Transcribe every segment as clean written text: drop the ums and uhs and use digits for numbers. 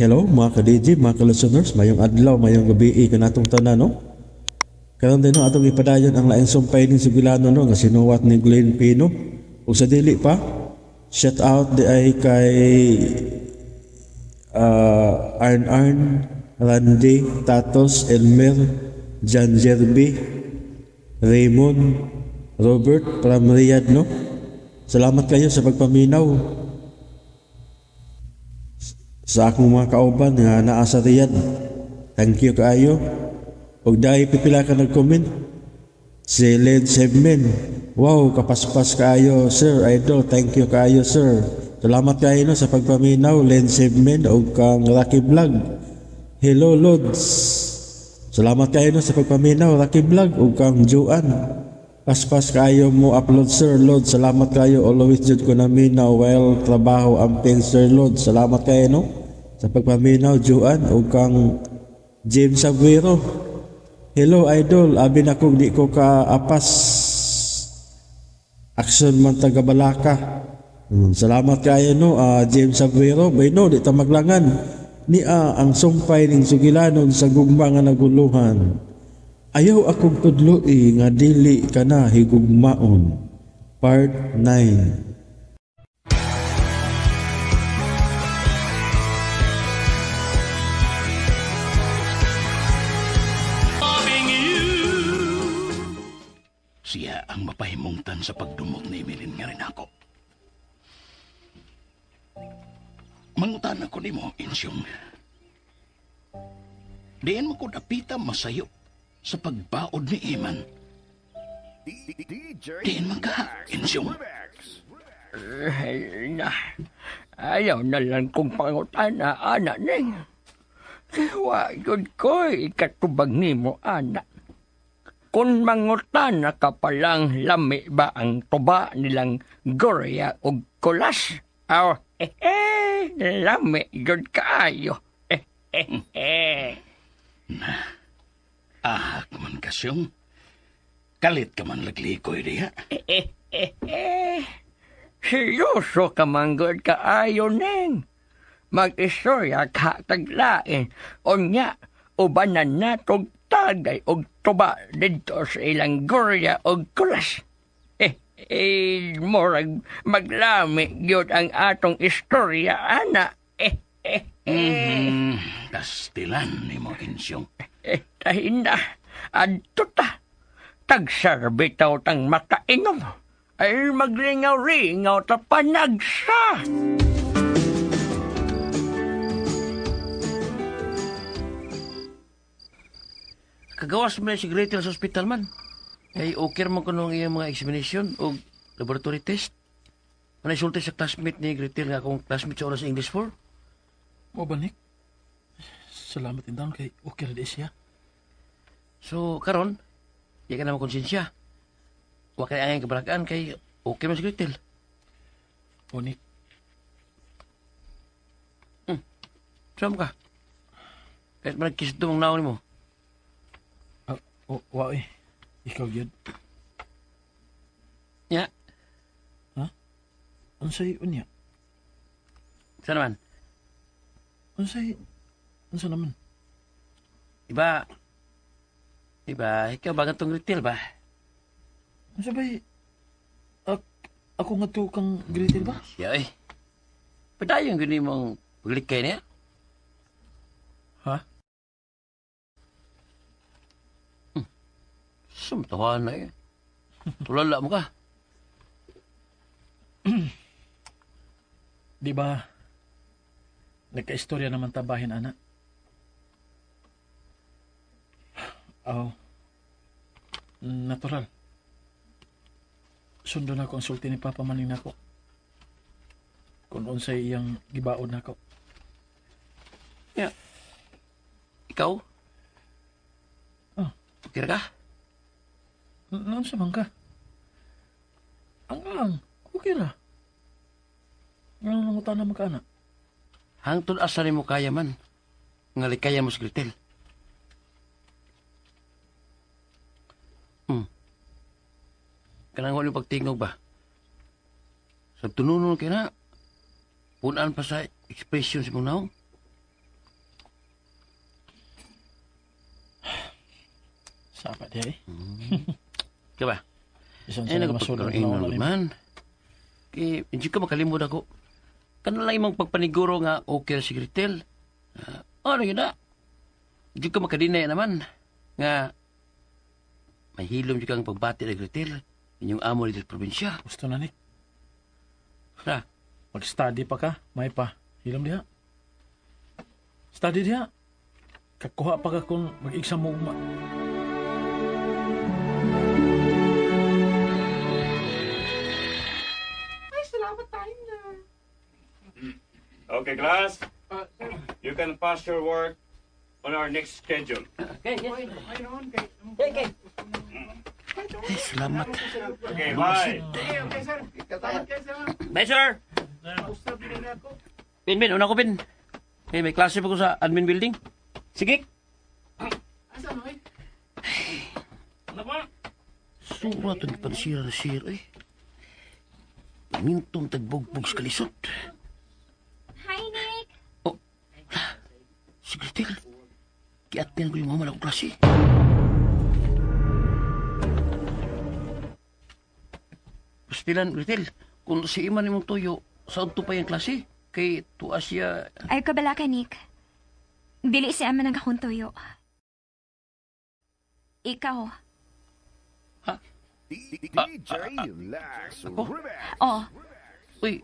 Hello mga ka-DJ, mga ka-listeners, mayong adlaw, mayong gabi, kanatong tanan, no? Karon din no, atong ipadayon ang laing sumpay ning Sugilano, no, nga sinuwat ni Glenn Pino. Ug sa dili pa, shout out di ay kay Arn, Randy, Tatos, Elmer, John Jerby, Raymond, Robert, from Riyadh, no? Salamat kayo sa pagpaminaw sa akong mga kauban nga naa sa Riyadh. Thank you kaayo. Ug dahil pipila ka nag-comment. Si Led Sevmen. Wow, kapaspas kaayo, sir. Idol, thank you kaayo, sir. Salamat kayo no, sa pagpaminaw, Led Sevmen ug kang Rocky Vlog. Hello, Lods. Salamat kayo no, sa pagpaminaw, Rocky Vlog ug kang Joan. Paspas kayo mo upload, Sir Lord. Salamat kayo. Always jud ko na minaw while trabaho amping, Sir Lord. Salamat kayo no sa pagpaminaw, Joan o kang James Aguero. Hello idol, abi na kung di ko ka apas action man taga Balaka. Salamat kayo no, James Aguero. Bay no, di ta maglangan ni ang sumpay ning Sugilanon sa gugma nga naguluhan. Ayaw akong tudloi nga dili ka na higugmaon. Part 9. Siya ang mapahimungtan sa pagdumog ni Emilin nga rin ako. Mangutan ako ni mo, Insyong. Diyan mo ko napita masayo sa pagbaod ni Iman. Diyan magka, Insyong. Ayaw na lang kong pangutan na anak ning. Kaya yun ko ikatubag ni mo, anak. Kung mangutan na ka palang lami ba ang tuba nilang Gloria o Kulas? Lami yun kaayo. Man kasyong. Kalit ka man laglikoy diha. Seryoso ka man good kaayo neng. Mag-istorya ka taglain. O nga, ubanan na tog tagay og tuba dito sa ilang Gloria og Kulas. Morag maglami gyud ang atong istorya, ana. Kastilan ni mo, Insyong. Tahinda, adto ta. Tagsarbi taw tang makainom. Ay magringaw-ringaw ta panagsa. Kagawas mo na si Gretel sa ospital man. Ay okay mo ko nung iyang mga examination o laboratory test. Manay sulti sa classmate ni Gretel nga akong classmate sa oras sa English 4. O ba, Nick? Salamat indang kay okay na di siya. So, karon, di ka na makonsensya. Huwag ka na ang kabalagaan kay okay mo si Gretel. O, Nick. Saan ka? Kahit managkis ito mong naon mo. Wow eh. Ikaw yun. Ya. Ha? Unsay unya? Saan naman? Unsa naman? Iba, ikaw ba gantong Gretel ba? Unsa ba ako nga to kang Gretel ba? Siya eh. Padayong gini mong paglikay niya? Ha? Sumtawa na eh. Tulala mo ka. Di ba nagka-istorya naman tabahin, anak? Natural. Sundo na ko ang sulti ni Papa Maning nako. Kung unsay iyang gibaon nako. Ya. Ikaw? Oh. Okay ka? Noon sa man ka? Ang, okay ra. Nga nangutan na magkaanak. Hangtod asa ni mo kaya man. Ngalikaya mo si Gretel. Kanang wala pagtingog ba? Sa tununong kaya na, punaan pa sa ekspresyon si mong naong. Sapa di ay. Kaya ba? Isang Eh, sa masulong nagpagkaroon na wala naman. Kaya, hindi ka makalimod ako. Kanala imong pagpaniguro nga okay si Gretel. Ano yun na? Hindi ka makadinay naman. Nga, may hilom kang pagbati na Gretel. Inyong amo dito sa probinsya. Gusto na ni. Sa, Mag-study pa ka, may pa. Hilom diha. Study diha. Kakuha pa ka kung mag-exam mo uma. Okay, class. You can pass your work on our next schedule. salamat. Okay, bye. Bye, sir! Pin, una ko, Pin. Eh, may klase pa ko sa admin building. Sige. Surat ang pansira-sira eh. Mintong tagbugbog sa kalisod. Hi, Nick! Oh, si Gretel. Kiatian ko yung mama na akong klase. Pastilan, Gretel, kung si Iman imong tuyo, saan to pa yung klase? Kay tuwa siya... Ay, kabala ka, Nick. Dili si Ama nagkakuntuyo. Ikaw. Ha? Ako? Oh, Uy,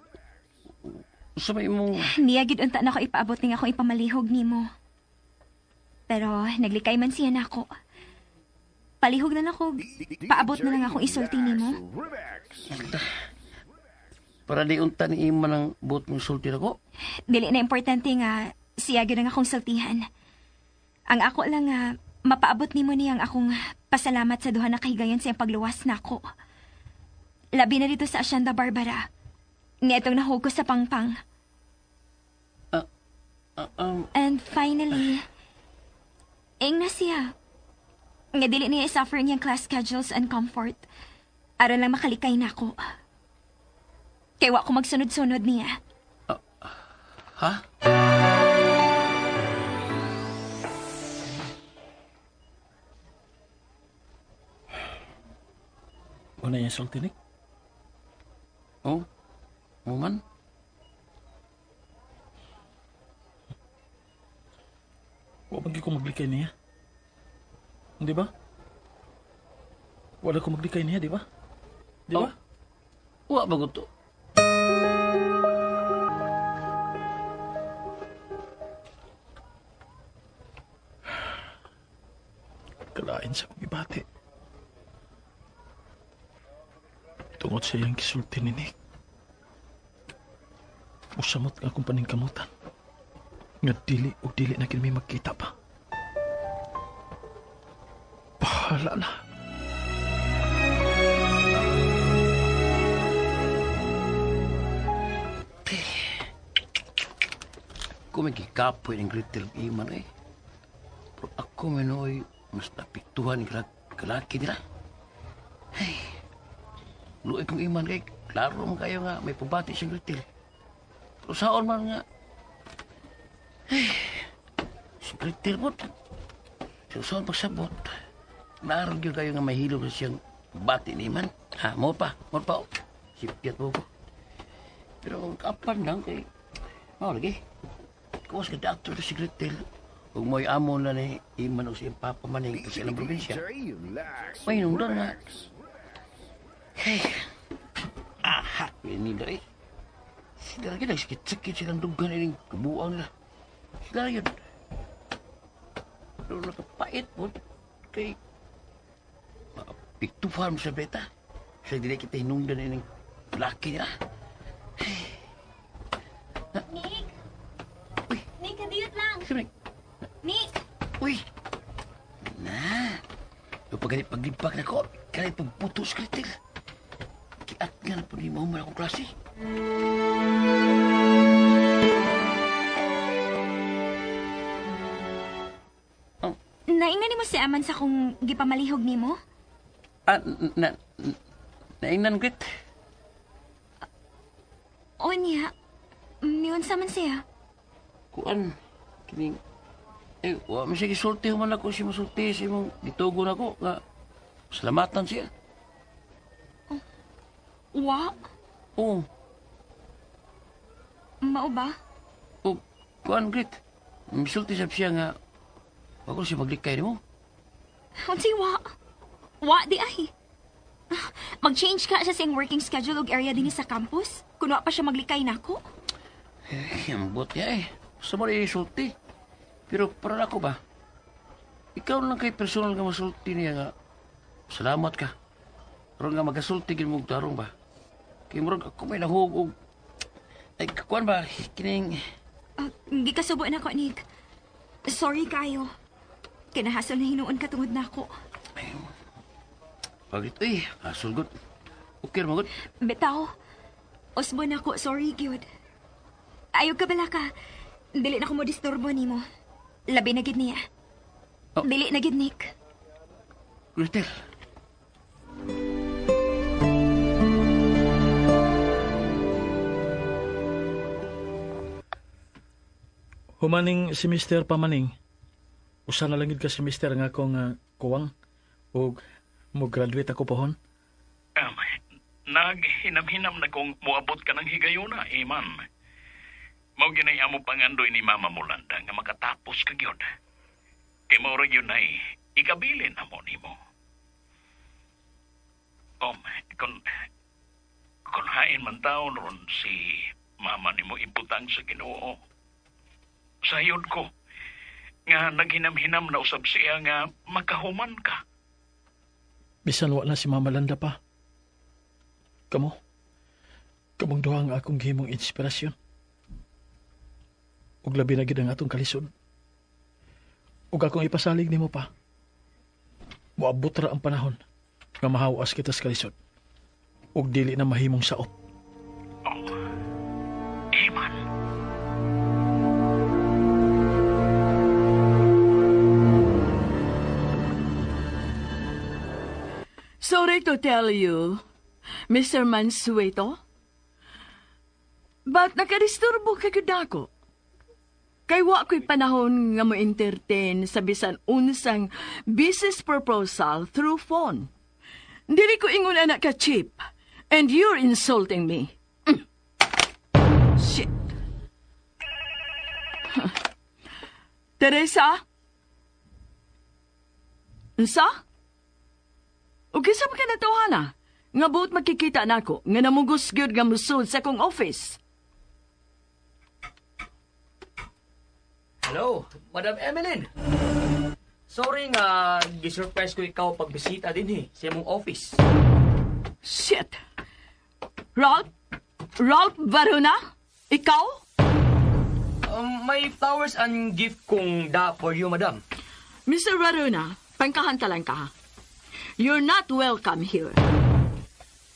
sa may mong... niya gid unta na ako ipaabot ning akong ipamalihog nimo. Pero naglikay man siya nako. Palihog na nako. Paabot na lang akong isulti nimo. Para di unta ni Iman ang buot mong sulti ako. Dili na importante nga siya gid ang akong sultihan. Ang ako lang nga mapaabot nimo niyang akong pasalamat sa duha na kahigayon sa iyang pagluwas nako. Labi na dito sa Hacienda Barbara. Nga itong nahugos sa pangpang. And finally, ing na siya. Nga dili niya isuffer niyang class schedules and comfort. Aron lang makalikay na ako. Kaya wa ko magsunod-sunod niya. Ha? Una yung sulti, Nick. Oh? Man? Huwag magi ko maglikay niya. Di ba? Wala ko maglikay niya, di ba? Di ba? Wa ba to? Kalain sa kong ibati. Tungod sa iyang kisulti ni Nick. Usamot nga akong paningkamutan. Nga dili o dili na kami magkita pa. Bahala na. Ako may gikapoy ng Gretel Iman eh. Pero ako manoy mas napiktuhan ng kalaki nila. Ay, luoy kong Iman kay klaro mo kayo nga may pabati siyang Gretel. Pero saon man nga. Ay, si Gretel po. So saon pagsabot. Naarog yun kayo nga may hilog na siyang pabati ni Iman. Ha, mo pa. Oh. Sipyat mo po. Pero ang kapan lang kay... lagi. Kawas ka dato si Gretel. Huwag mo'y amo na ni Iman o si Papa Maning sa ilang probinsya. May nungdan nga. Hey. Aha. Pinila eh. Sila lagi nagsakit-sakit silang dugan ining kabuang nila. Sila yun. Pero nakapait po. Kay... Piktuhan mo sa beta. Sa dili kita hinungdan ining laki nila. Nick! Uy. Nick, kadiyot lang! Sino? Nick! Uy! Na! Yung paglipak na ko, kaya pagputos Gretel. Kiat nga na po ni Mahuman akong klase. Naingnan ni mo si Aman sa kong gipamalihog ni mo? Naingnan, Gret. O niya, miyon sa man siya. Kuan, kining Wa man siya gisulti man ako si masulti si mong gitugon ako nga salamatan siya. Wa? Oo. Mao ba? O, kuan grit. Misulti siya nga wag ko siya maglikay mo. Unsay wa? Wa di ay. Mag-change ka sa siyang working schedule ug area din sa campus? Kung wa pa siya maglikay nako? Ang buot niya Sa mo isulti. Pero para ako ba? Ikaw lang kay personal nga masulti niya nga. Salamat ka. Pero nga magasulti gin mo tarong ba? Kay murag ako may nahugog. Ay, kuan ba? Kining... Hindi ka subo na ko, Nick. Sorry kayo. Kinahasol na hinuon ka tungod na ako. Pagit, sulgot. Okay, magot. Betaw, osbo na ko. Sorry, Gyud. Ayaw ka bala ka. Dili na ko mo disturbo ni mo. Labi na gid niya. Oh. Dili na gid, Nick. Christel. Humaning semester pa maning. Usa na langid ka semester nga akong kuwang ug mo graduate ako pohon. Naghinam-hinam na kung muabot ka ng higayuna, Iman. Mao ginay amo pangandoy ni Mama Mulanda nga makatapos ka gyud. Kay mao ra gyud ay ikabilin amo nimo. Kung hain man taon ron si Mama nimo ibutang sa Ginoo. Sayod ko nga naghinam-hinam na usab siya nga makahuman ka. Bisan wa na si Mama Landa pa. Kamong duha nga akong gihimong inspirasyon. Ug labi na gid ang atong kalisod. Ug akong ipasalig nimo pa. Moabot ra ang panahon nga mahawas kita sa kalisod. Ug dili na mahimong saop. Iman. Sorry to tell you, Mr. Mansueto, but nakadisturbo ka gyud ako. Kay wa ko'y panahon nga mo-entertain sa bisan unsang business proposal through phone. Dili ko ingon anak ka cheap, and you're insulting me. Shit. Teresa? Unsa? O kisam ka na tawhana? Nga buot makikita na ako, nga namugos gyud nga musod sa kong office. Hello, Madam Emeline. Sorry nga, gisurprise ko ikaw pagbisita din sa mong office. Shit! Ralph Varuna? Ikaw? May flowers and gift kong da for you, Madam. Mr. Varuna, pangkahanta lang ka. You're not welcome here.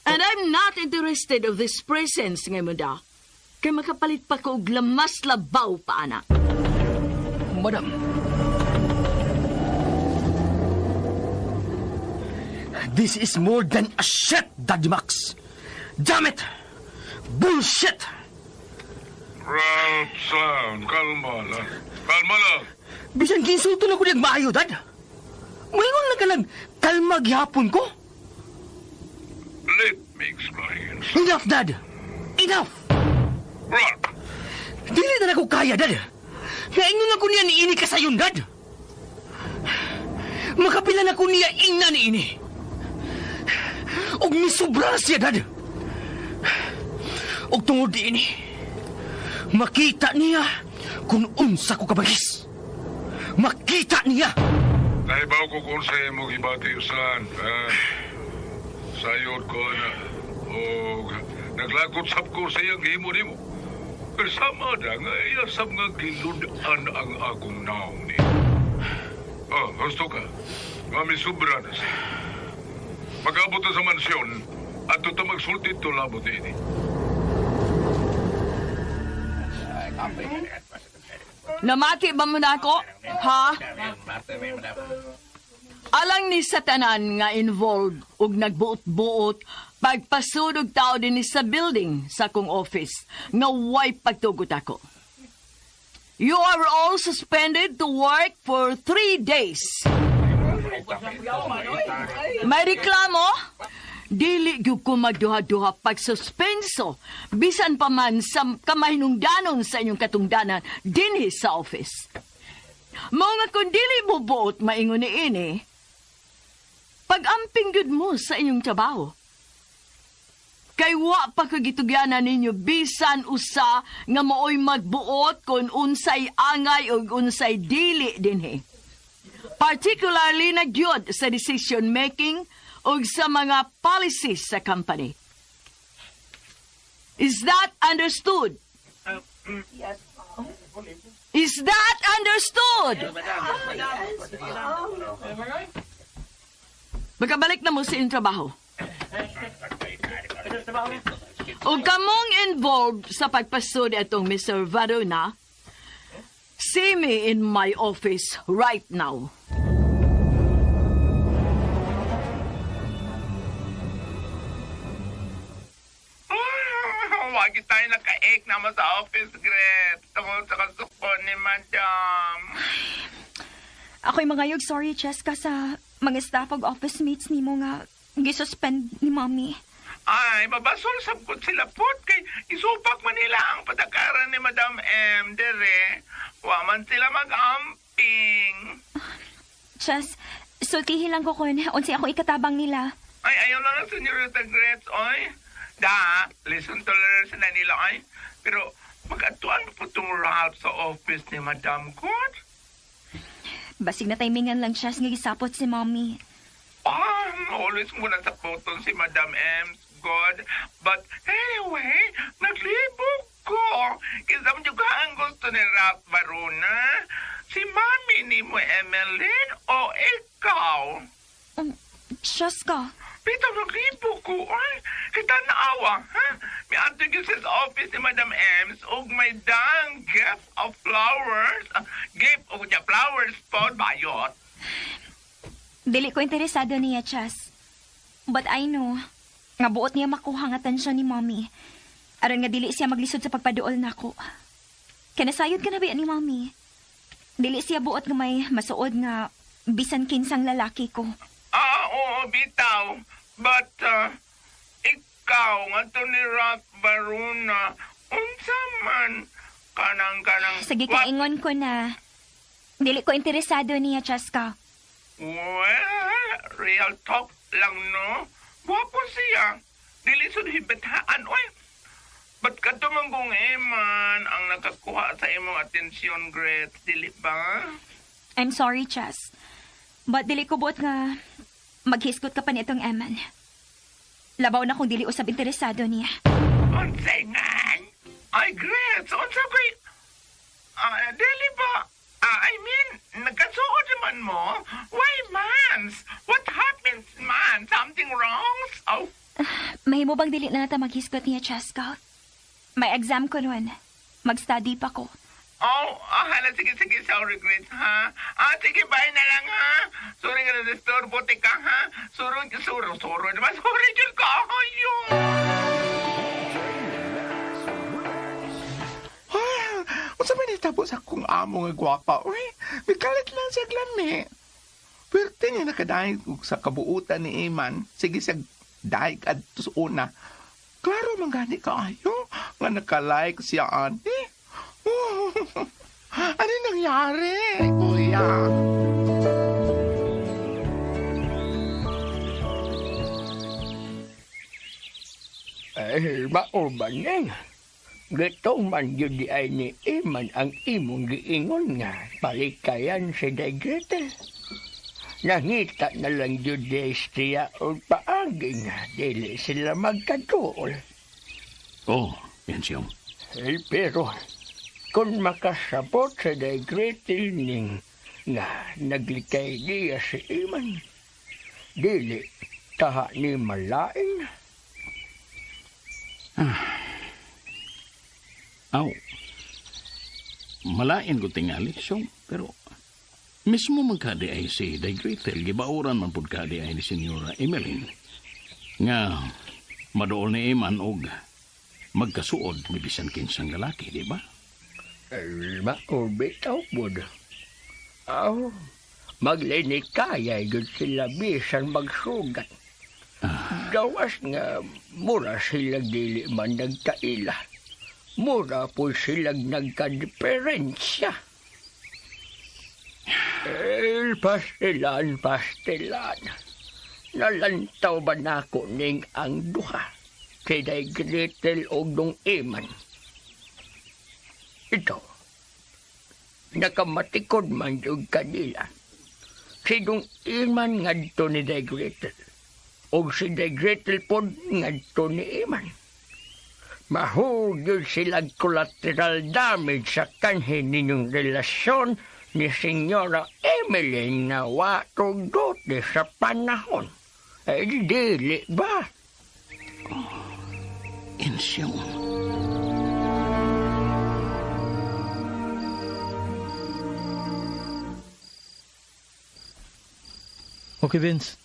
And I'm not interested of this presence nga mo da. Kay makapalit pa ko og lamas labaw pa, anak. Madam. This is more than a shit, Daddy Max. Damn it! Bullshit! Ralph, son, kalma lang. Kalma lang. Bisan kinsulto na ko niyag maayo, Dad. Mayroon lang ka lang kalma gihapon ko. Let me explain. Enough, Dad. Enough! Ralph! Dili na ako kaya, Dad. Naingon ako niya ni ini kasayon, Dad. Makapilan ako niya ina ni ini. Og misubra siya, Dad. Og tungod di ini, makita niya kung unsa ko kabagis. Makita niya. Naibaw ko kung sa'yo mo gibati usan. Sayod ko na. O naglakot sab ko sa iyang himo nimo. Kasama na nga iyasab nga giludan ang akong naong ni. Gusto ka? Mami sobra na siya. Pag-abot na sa mansyon, at ito magsulti ito labot ini. Namati ba mo na ako? Ha? Alang ni Satanan nga involved ug nagbuot-buot pagpasudog tao din sa building sa kong office nga way pagtugot ako. You are all suspended to work for 3 days. May reklamo? Dili gyud ko magduha-duha pagsuspenso. Bisan pa man sa kamahinungdanon sa inyong katungdanan dinhi sa office. Mao nga kung dili mo buot maingon niini, pag-amping gyud mo sa inyong trabaho. Kay wa pa kagitugyanan ninyo bisan usa nga maoy magbuot kung unsay angay o unsay dili dinhi. Particularly na gyud sa decision making o sa mga policies sa company. Is that understood? Yes. Is that understood? Magkabalik na mo sa inyong trabaho. O kamong involved sa pagpasod atong Mr. Varuna, see me in my office right now. Huwag tayo naka-egg naman sa office, Gret. Tungkol sa kasukon ni Madam. Ako'y mangayog sorry, Cheska, sa mga staff ag office mates ni mo nga gisuspend ni Mommy. Ay, mabasol sabkot sila pot kay isupak man nila ang patakaran ni Madam M. Dere. Waman sila mag-amping. Ches, sultihin lang ko kun unsi ako ikatabang nila. Ay, ayaw lang na, Senyorita Gret, oy. Da, listen tolerance na nila, ay. Pero, mag-atuan mo po itong Ralph sa office ni Madam God. Basig na timingan lang siya nga gisapot si Mommy. Always muna sa photo si Madam M. God. But anyway, naglibog ko. Kisam nyo ka ang gusto ni Ralph Varuna? Si Mami ni mo, Emeline, o ikaw? Cheska. Pita, naglibog ko. Ay, kita naawa, ha? May antigis sa office ni Madam Ems og may dang gift of flowers. Gift og niya flowers po, bayot. Dili ko interesado niya, Chas. But I know, nga buot niya makuha ang atensyon ni Mommy. Aron nga dili siya maglisod sa pagpaduol nako. Kanasayod ka na ba ni Mommy? Dili siya buot nga may masuod nga bisan kinsang lalaki ko. Oo, bitaw. But, ikaw, nga to ni Ralph Varuna, unsa man, kanang... Sige, kaingon ko na, dili ko interesado niya, Cheska. Well, real talk lang, no? Wapo siya. Dili sud hibataan, oy. Ba't ka tumanggong eman ang nakakuha sa imong atensyon, Gret? Dili ba? I'm sorry, Chas. But dili ko buot nga maghiskot ka pa nitong eman. Labaw na kung dili usab interesado niya. Unsay ngan? Ay, Gret, unsa ko'y... dili ba? I mean, nagkasuod naman mo? Why, mans? What happens, man? Something wrong? Oh. Mahimo bang dili na nata maghiskot niya, Cheska? May exam ko nun. Mag-study pa ko. Oh, hala, sige, sorry, Gret, ha? Sige, bye na lang, ha? Sorry nga na-disturbo, tika, ha? Sorry naman, sorry yun ka, ayun. Unsa man itabo sa akong amo nga gwapa, uy, bikalit lang siya glami. Pwerte niya nakadahin sa kabuutan ni Iman, sige siya daig at una. Klaro man gani kaayo, nga nakalike siya, ante. Ano nangyari, kuya? Mauban neng. Gato man yun di ay ni Iman ang imong giingon nga palikayan si Gretel. Nangita na lang yun di siya o paagi nga dili sila magkatuol. Oh, yan siyang. Pero kung makasabot sa Gretel ning nga naglikay niya si Iman, dili taha ni malain. Malain ko tingali, so, pero mismo magkadi ay si Gretel, gibauran man pud kadi ay ni Senyora Emeline. Nga, madool ni Iman og magkasuod ni bisan kinsang lalaki, di ba? Maubitaw po na. Maglinig kaya yun sila bisan magsugat. Gawas nga mura silang dili man nagkaila. Mura po silang nagka-diferensya. Pastilan. Nalantaw ba na ko ning ang duha? Siday Gretel o nung Iman. Ito, nakamatikod man yung kanila. Sidong Iman ngadto ni Day Gretel. O si Day Gretel po ngadto ni Iman. Mahugod silang collateral damage sa kanhin ninyong relasyon ni Senyora Emeline na watog dote sa panahon. Dili ba? Insyong. Okay, Vince.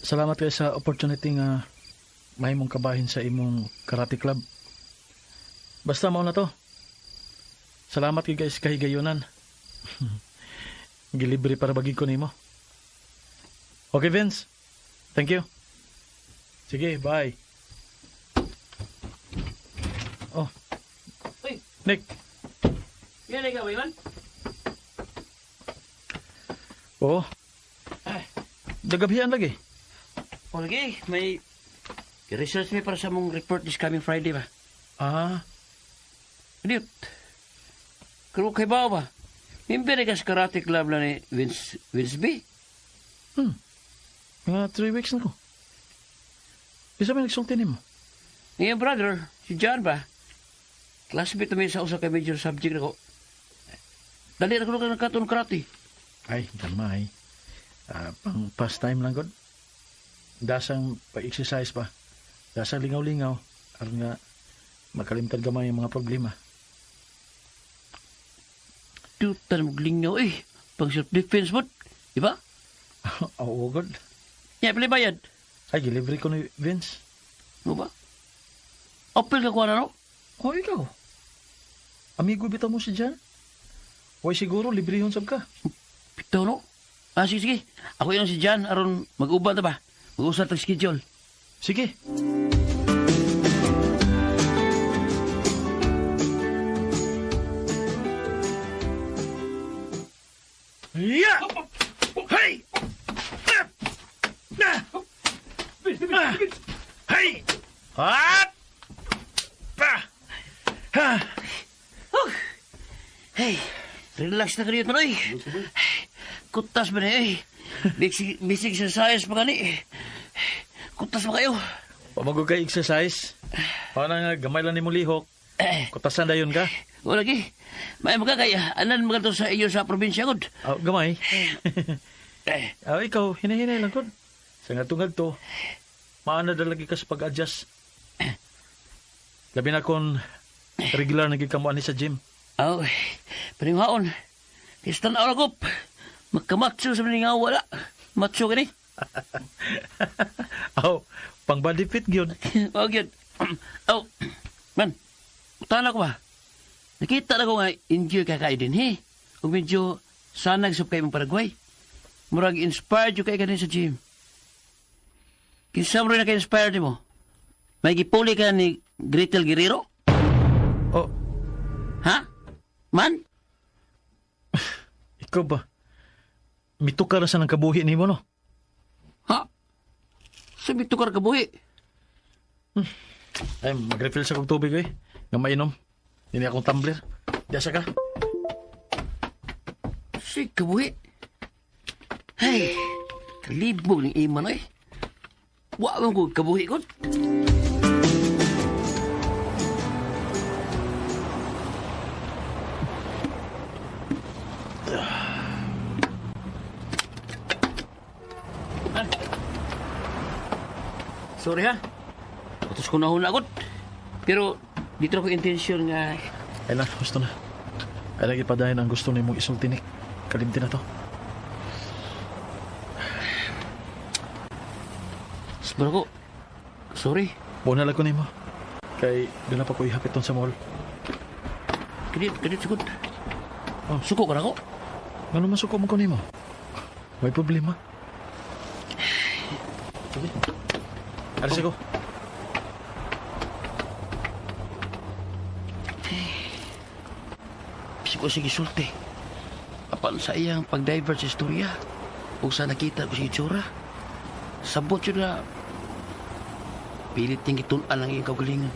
Salamat kayo sa opportunity nga may mong kabahin sa imong karate club. Basta mao na to. Salamat kayo guys kahigayunan. Gilibre para bagig ko nimo. Okay, Vince. Thank you. Sige, bye. Oh. Uy, Nick. yan ka ba, Iman? Oo. Dagabihan lagi. O lagi, may research may para sa mong report this coming Friday ba? Ah. Diyot. Karo kay ba ba? Member ka sa karate club na ni Vince B? Mga 3 weeks na ko. Isa may nagsulti mo? Ngayon brother, si John ba? Classmate namin sa usa ka major subject na ko. Dali na ko ng katon karate. Ay, damay. Pang pastime lang god. Dasang pa-exercise pa. Dasang lingaw-lingaw. Aron nga makalimtan gamay ang mga problema. Tutan mo lingaw eh. Pang self-defense mo. Diba? Oo, god. Yan, pala bayad. Ay, gilibre ko ni Vince. Ano ba? Apel ka kuha na, no? Oh, ikaw. Amigo bitaw mo si Jan. Huwag siguro, librehon sab ka. Bitaw, no? Sige. Ako yung si Jan, aron mag-uban na ba? Mag-usat ang schedule. Sige. Yeah! Hey! Hey! Up! Hey, relax na kayo, Tanoy. Kutas ba na eh. Basic exercise pa gani. Kutas ba kayo? Pamagod ka exercise. Paano nga, gamay lang ni mo lihok. Kutasan na yun ka? O lagi. May magkakaya. Anan mga to sa iyo sa probinsya, God? Oh, gamay. Ikaw, hinahinay lang, God. Sa nga to, maana na lagi ka sa pag-adjust. Labi na kung regular nagkikamuan ni sa gym. Oh, paninghaon. Kistan ako lakop. Magkamatso sa maningaw wala. Matso ka ni. Pang body fit yun. Yun. Man, utana ko ba? Nakita na ko nga enjoy ka kayo din, he? Kung medyo sanag sa kayo mong Paraguay. Murag inspired yung kayo ka din sa gym. Kinsa mo rin na ka-inspired mo? May gipuli ka ni Gretel Guerrero? Oh. Ha? Man? Ikaw ba? Mitukar sa ng kabuhi ni mo, no? Ha? Sa mitukar kabuhi? Ay, mag-refill sa kong tubig, eh. Nga mainom. Hindi akong tumbler. Diyasa ka. Si kabuhi? Hey, kalibog ng iman, eh. Wawang ko kabuhi ko. Sorry ha. Utos ko na hunakot. Pero dito na ko intensyon nga. Ay na, gusto na. Ay lagi pa dahil ang gusto ni mong isultinik. Kalimti na to. Sabara ko. Sorry. Buona lang ko ni mo. Kay doon na pa ko ihapit sa mall. Kadit, sigod. Oh, suko ka na ko. Ano masuko mo ko nimo? May problema. Sige. Aras ako. Sige, sulti. Apan sa iyang pag-divert sa istorya, kung sa nakita ko si Itsura, sabot yun na pilit niyang gitunan ang iyong kagalingan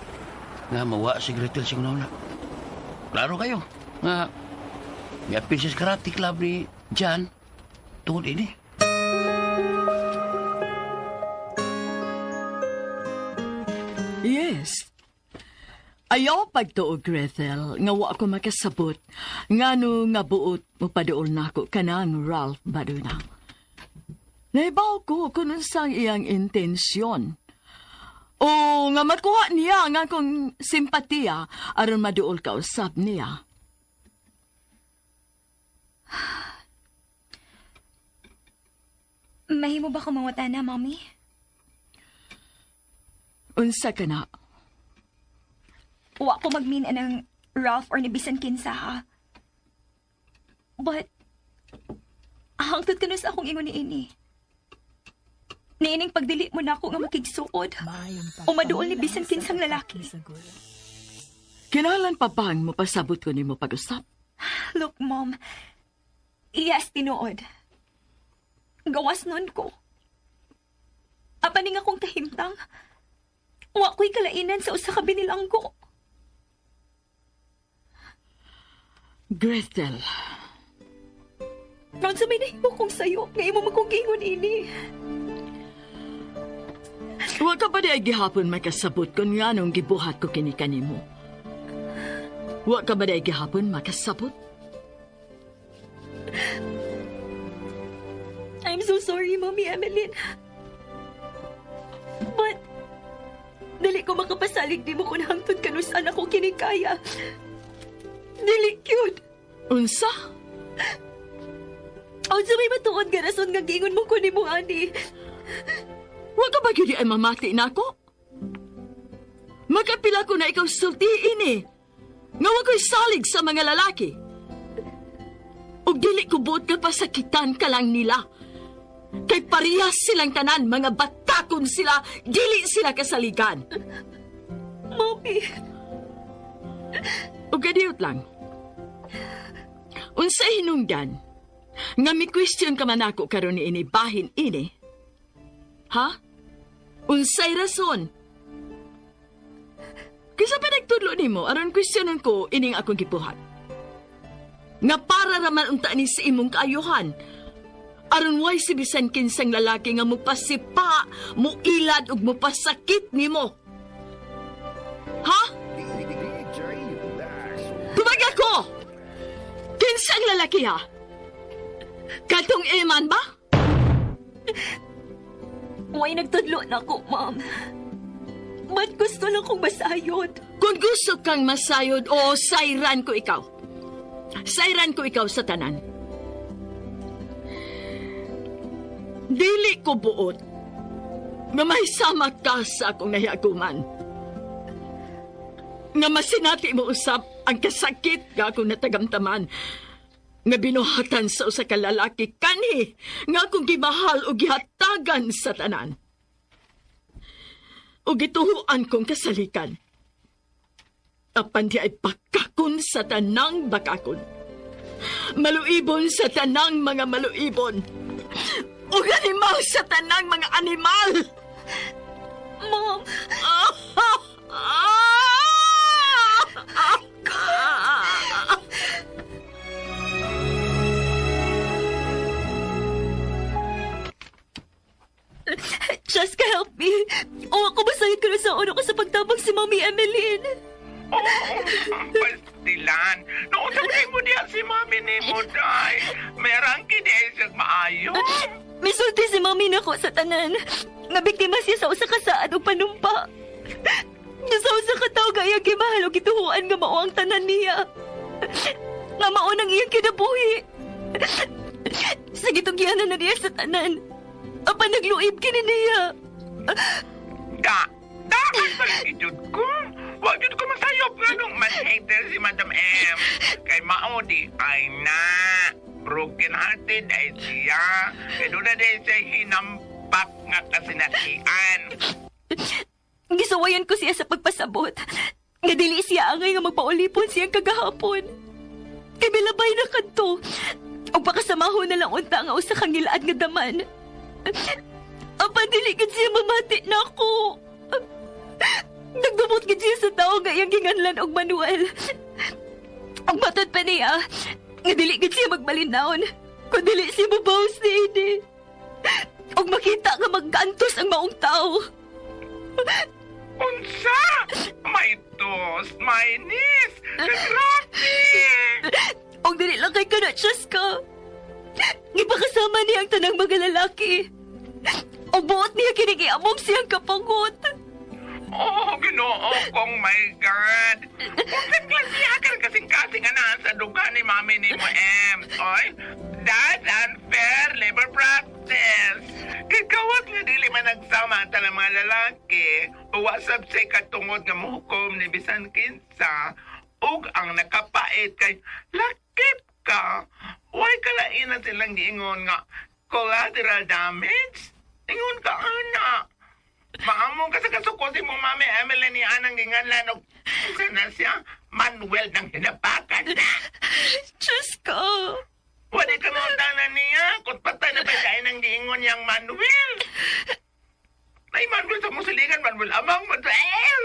nga mawa si Gretel siyang nauna. Klaro kayo nga may apil siya sa karate club ni Jan tungkol ini. Yes. Ayaw pagtuog, Gretel, nga wa ako makasabot, ngano nga buot mo paduol na ako kanang Ralph Badunang. Naibaw ko kung unsang iyang intensyon. O nga makuha niya nga kung simpatiya aron maduol ka usap niya. Mahimo ba kumangutan na, Mommy? Unsa ka na? Wa ko magmina ng Ralph or ni bisan kinsa, ha? But, hangtod ka na sa akong ingon ni ini. Niining pagdili mo na ako nga makigsuod. O maduol ni bisan kinsang lalaki. Kinahanglan pa bang mo pasabot ko ni mo pag-usap? Look, Mom. Yes, tinuod. Gawas nun ko. Apaning akong kahimtang. Wa ko'y kalainan sa usa ka binilanggo. Gretel. Noon sa may nahimo kong sayo, ngayon mo magkugingon ini. Huwag ka ba di ay gihapon makasabot kung nga nung gibuhat ko kinikani mo? Huwag ka ba di ay gihapon makasabot? I'm so sorry, Mommy Emeline. But, dali ko makapasalig di mo kung hangtod kanusan ako kinikaya. Dili cute. Unsa? O sa may matuod nga rason nga gingon mo ko ni mo, ani. Huwag ka ba yun ay mamati na ako? Magkapila ko na ikaw sultiin eh. Nga wag ko'y salig sa mga lalaki. O dili ko buot ka pasakitan ka lang nila. Kay parehas silang tanan, mga batakon sila, dili sila kasaligan. Mommy. O kadiyot lang. Unsay hinungdan, nga may question ka man ako karon ni ini bahin ini. Ha? Unsay rason? Kisa pa nagtudlo ni mo, aron questionon ko ining akong gipuhat. Nga para raman unta ni sa imong kaayuhan, aron way si bisan kinsang lalaki nga mupasipa, muilad ug mupasakit nimo. Ha? Tubag ako! Kinsang lalaki ha? Katong Iman ba? Way nagtudlo na ko, Mom. Ba't gusto lang kong masayod? Kung gusto kang masayod, o sayran ko ikaw. Sayran ko ikaw sa tanan. Dili ko buot nga mahisama ka sa akong nahiaguman. Nga masinati mo usap ang kasakit nga akong natagamtaman. Nga binuhatan sa usa ka lalaki kanhi nga akong gimahal o gihatagan sa tanan. O gituhuan kong kasalikan. Apan di ay bakakon sa tanang bakakon. Maluibon sa tanang mga maluibon. O animal sa tanang mga animal. Mom! Just help me. O ako masayod ko na sa uno ko sa pagtabang si Mommy Emeline. Pastilan. Noon sabihin mo diyan si Mami ni mo, day. Merang kini siyang maayo. Misulti si Mommy na ko sa tanan. Nabiktima siya sa usa ka saad o panumpa. Sa usa ka tao gaya gimahal o gituhuan nga mao ang tanan niya. Nga mao nang iyang kinabuhi. Sa gitugyanan na niya sa tanan. Apa nagluib kini niya. Dakan paligid ko. Wag yun ko masayop nga nung man-hater si Madam M. Kay maudi ay na. Broken-hearted ay siya. Kaya doon na din siya hinampak nga kasinatian. Gisawayan ko siya sa pagpasabot. Nga dili siya angay nga magpaulipon siyang kagahapon. Kay milabay na kadto. O pakasamahon na lang unta nga usa kang gilaad nga daman. Apan dili gid siya mamati na ako. Nagdumot gid siya sa tao nga iyang ginganlan og Manuel. Ang matod pa niya, nga dili gid siya magmalinawon, kung dili siya mabawas ni Ine. Og makita nga magkantos ang maong tao. Unsa? My toast, my niece! Grabe! Og dili lang kay kana, Cheska. Ipakasama niya ang tanang mga lalaki. Og buot niya kinigiamom siyang kapangot. Oh, Ginoo kong my God! Unsa klasiyakan kasing-kasing ana sa duga ni Mami ni mo, M. Oy, that's unfair labor practice. Kagawat nga dili man nagsama ang talang mga lalaki, uwasab sa'y katungod nga muhukom ni bisan kinsa, ug ang nakapait kay lakip ka. Why kalainan silang giingon nga collateral damage? Ingon ka, anak. Maamong ka sa kasukosin mo, Mami Emily ni Anang ginganlan o isa na siya, Manuel ng hinapakan na. Diyos ko. Wala ka na niya, kung patay na ba dahil nang giingon niyang Manuel. Ay, Manuel sa musilingan, Manuel amang, Manuel.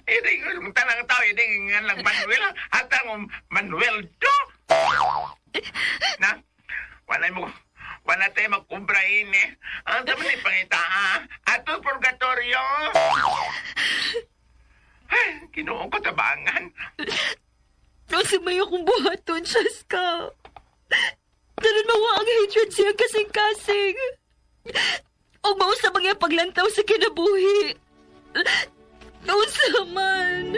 Iring, tanang tao, iring lang Manuel, atang Manuel do. Na, wala tayo magkumbrahin eh. Ang dami ni pangita ha? Ato purgatorio. Ay, Ginoo ko tabangan. Nasa may akong buhaton, Cheska. Daran mawa ang hatred siya kasing-kasing. O mausa mga paglantaw sa kinabuhi. Nausa man.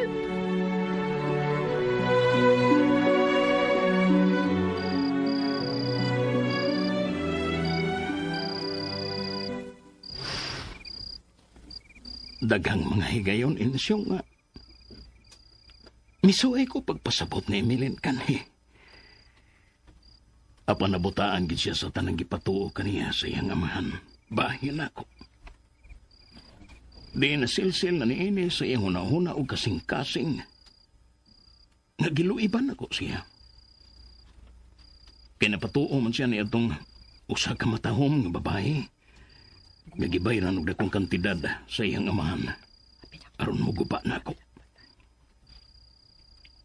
Dagang mga higayon insyong nga. Misuay ko pagpasabot ni Emilyn kanhi. Apa nabutaan gid siya sa tanang gipatuo kaniya sa iyang amahan. Bahin ako. Di nasilsil na niini sa iyang hunahuna o kasing-kasing. Nagiluiban ako siya. Kinapatuo man siya ni itong usa ka matahom nga babae. Nagibayran og dakong kantidad sa iyang amahan. Aron mo guba na ako.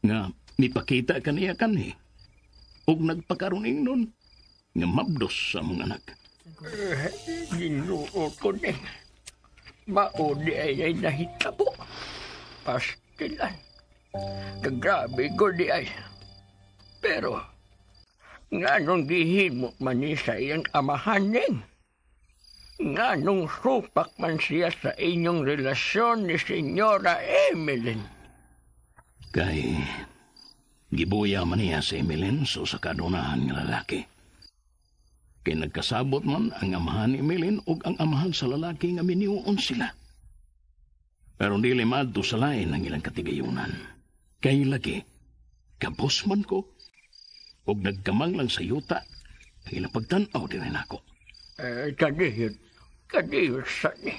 Nga, mipakita kaniya kanhi. Og nagpakaruning nun. Nga mabdos sa mga anak. Ginoo ko ni. Maudi ay nahitabo. Pastilan. Kagrabe ko di ay. Pero, nga nung gihimo man ni sa iyang amahanin. Nga nung supak man siya sa inyong relasyon ni Senyora Emilyn. Kay, gibuya man niya si Emilyn so sa kadunahan ng lalaki. Kay nagkasabot man ang amahan ni Emilyn o ang amahan sa lalaki nga miniuon sila. Pero dili madto sa lain ang ilang katigayunan. Kay lagi, kabos man ko o nagkamang lang sa yuta ang ilang pagtanaw din rin ako. Kadihit sa ni.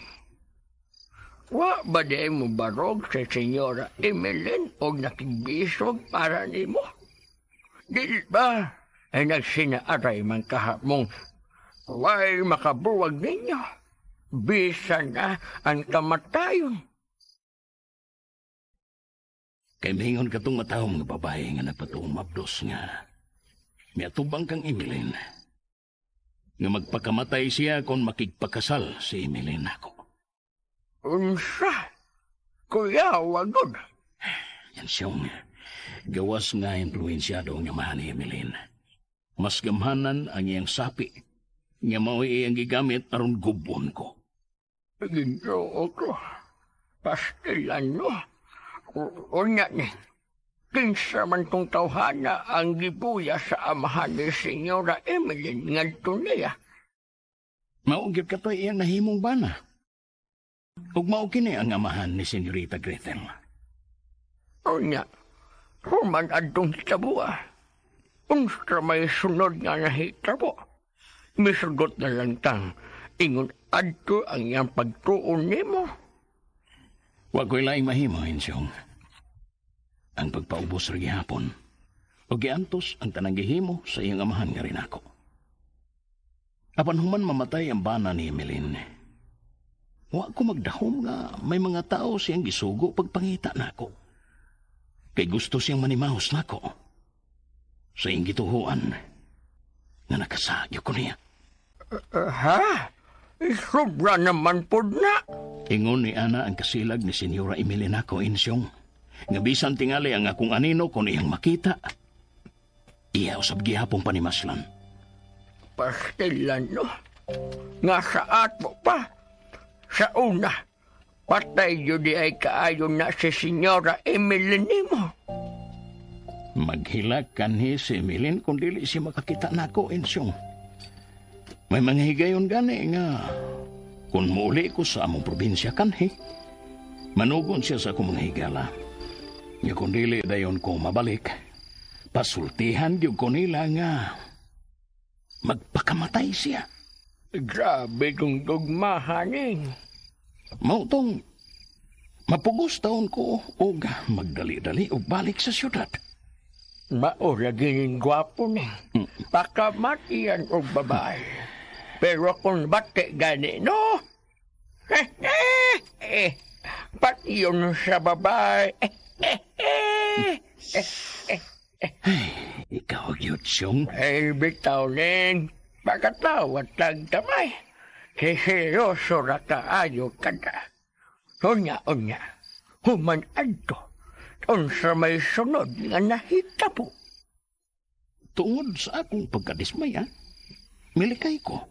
Wa ba di mo barog sa Senyora Emilyn o nakigbisog para ni mo? Di ba ay nagsinaaray man kahamong wa'y makabuwag ninyo? Bisa na ang kamatayon. Kay mahingon ka itong matahong nga babae nga nagpatuong mabdos nga. May atubang kang Emilyn. Nga magpakamatay siya kung makigpakasal si Emilyn ako. Unsa? Kuya, wagod. Yan siyang gawas nga influensyado ang amahan ni Emilyn. Mas gamhanan ang iyang sapi nga maui iyang gigamit aron gubon ko. Ginoo ko. Pastilan no. Unya ni. Kinsa man tong tawhana ang gibuya sa amahan ni Senyora Emilyn ngadto niya. Maugip ka to iyang nahimong bana. Ug mao kini ang amahan ni Senyorita Gretel. Unya, human adong hitabo Unsa may sunod nga nahitabo. Misugot na lang tang, ingon adto ang iyang pagtuon nimo. Wa ko'y laing mahimo, Insyong. Ang pagpaubos rin gihapon, o giantos ang tanang gihimo sa iyang amahan nga rin ako. Apan human mamatay ang bana ni Emeline, wa ko magdahom nga may mga tao siyang gisugo pagpangita nako. Kay gusto siyang manimahos nako. Sa iyang gituhuan, nga nakasagyo ko niya. Ha? Sobra naman po na. Ingon ni Ana ang kasilag ni Senyora Emeline nako, Insyong. Nga bisan tingali ang akong anino kung iyang makita. Iya usab gihapong panimaslan. Pastilan, no? Nga saat mo pa. Sa una, patay yun di ay kaayo na si Senyora Emeline mo. Maghilag kanhi si Emeline kung dili siya makakita nako, Insyong. May mga higayon gani nga kung muli ko sa among probinsya kanhi, manugon siya sa akong mga higala. Nga kung dili dayon ko mabalik, pasultihan gyud ko nila nga magpakamatay siya. Grabe kong dugmahaning. Mautong mapugos taon ko o magdali-dali o balik sa syudad. Maura gining gwapo ni. Pakamatian og babae. Pero kung bate gani, no? Pati yun sa babae. Ikaw yun, Siyong. Ay, bitaw ning. Pagkatawat lang tamay. Seryoso na kaayo ka na. Unya. Human adto. Unsa may sunod nga nahitabo. Tungod sa akong pagkadismaya, milikay ko.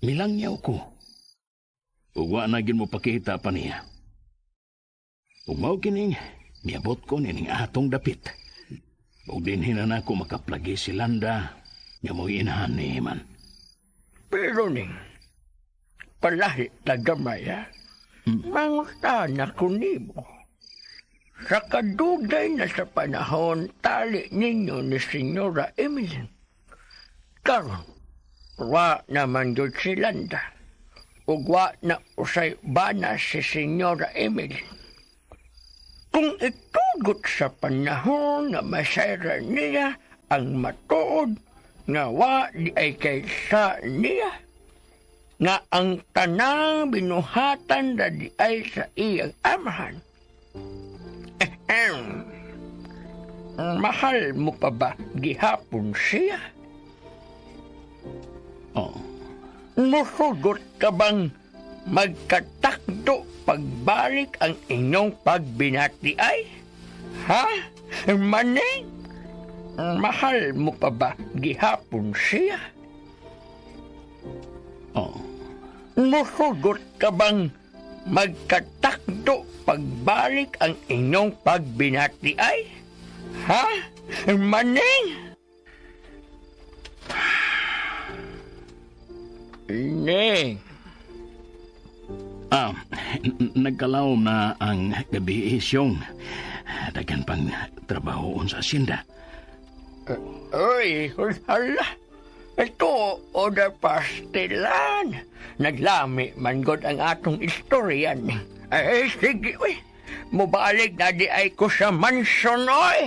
Milangyaw ko. Uwa na gin mo pakita pa niya. Umaw kining, niabot ko nining atong dapit. O din hinan ako makaplagi si Landa, nga mo inahan ni Iman. Pero ning, palahi na gamay, mangutan ako nimo. Sa kadugay na sa panahon, tali ninyo ni Senyora Emeline. Karon, wa naman yun si Landa. Ugwa na usay bana si Senyora Emeline. Kung itugot sa panahon na masayra niya ang matuod, nga wa di ay kaysa niya, nga ang tanang binuhatan na di ay sa iyang amahan. Mahal mo pa ba gihapon siya? Musugot ka bang magkatakdo pagbalik ang inyong pagbinati ay? Ha? Maning? Mahal mo pa ba gihapon siya? Musugot ka bang magkatakdo pagbalik ang inyong pagbinati ay? Ha? Maning? Ning. Nagkalaw na ang gabi, Isyong. Dagan pang trabahoon sa asyenda. Uy, hala. Ito, order pastilan. Naglami man god ang atong istoryan. Ay, sige, uy. Mubalik na di ay ko sa mansyon, oy.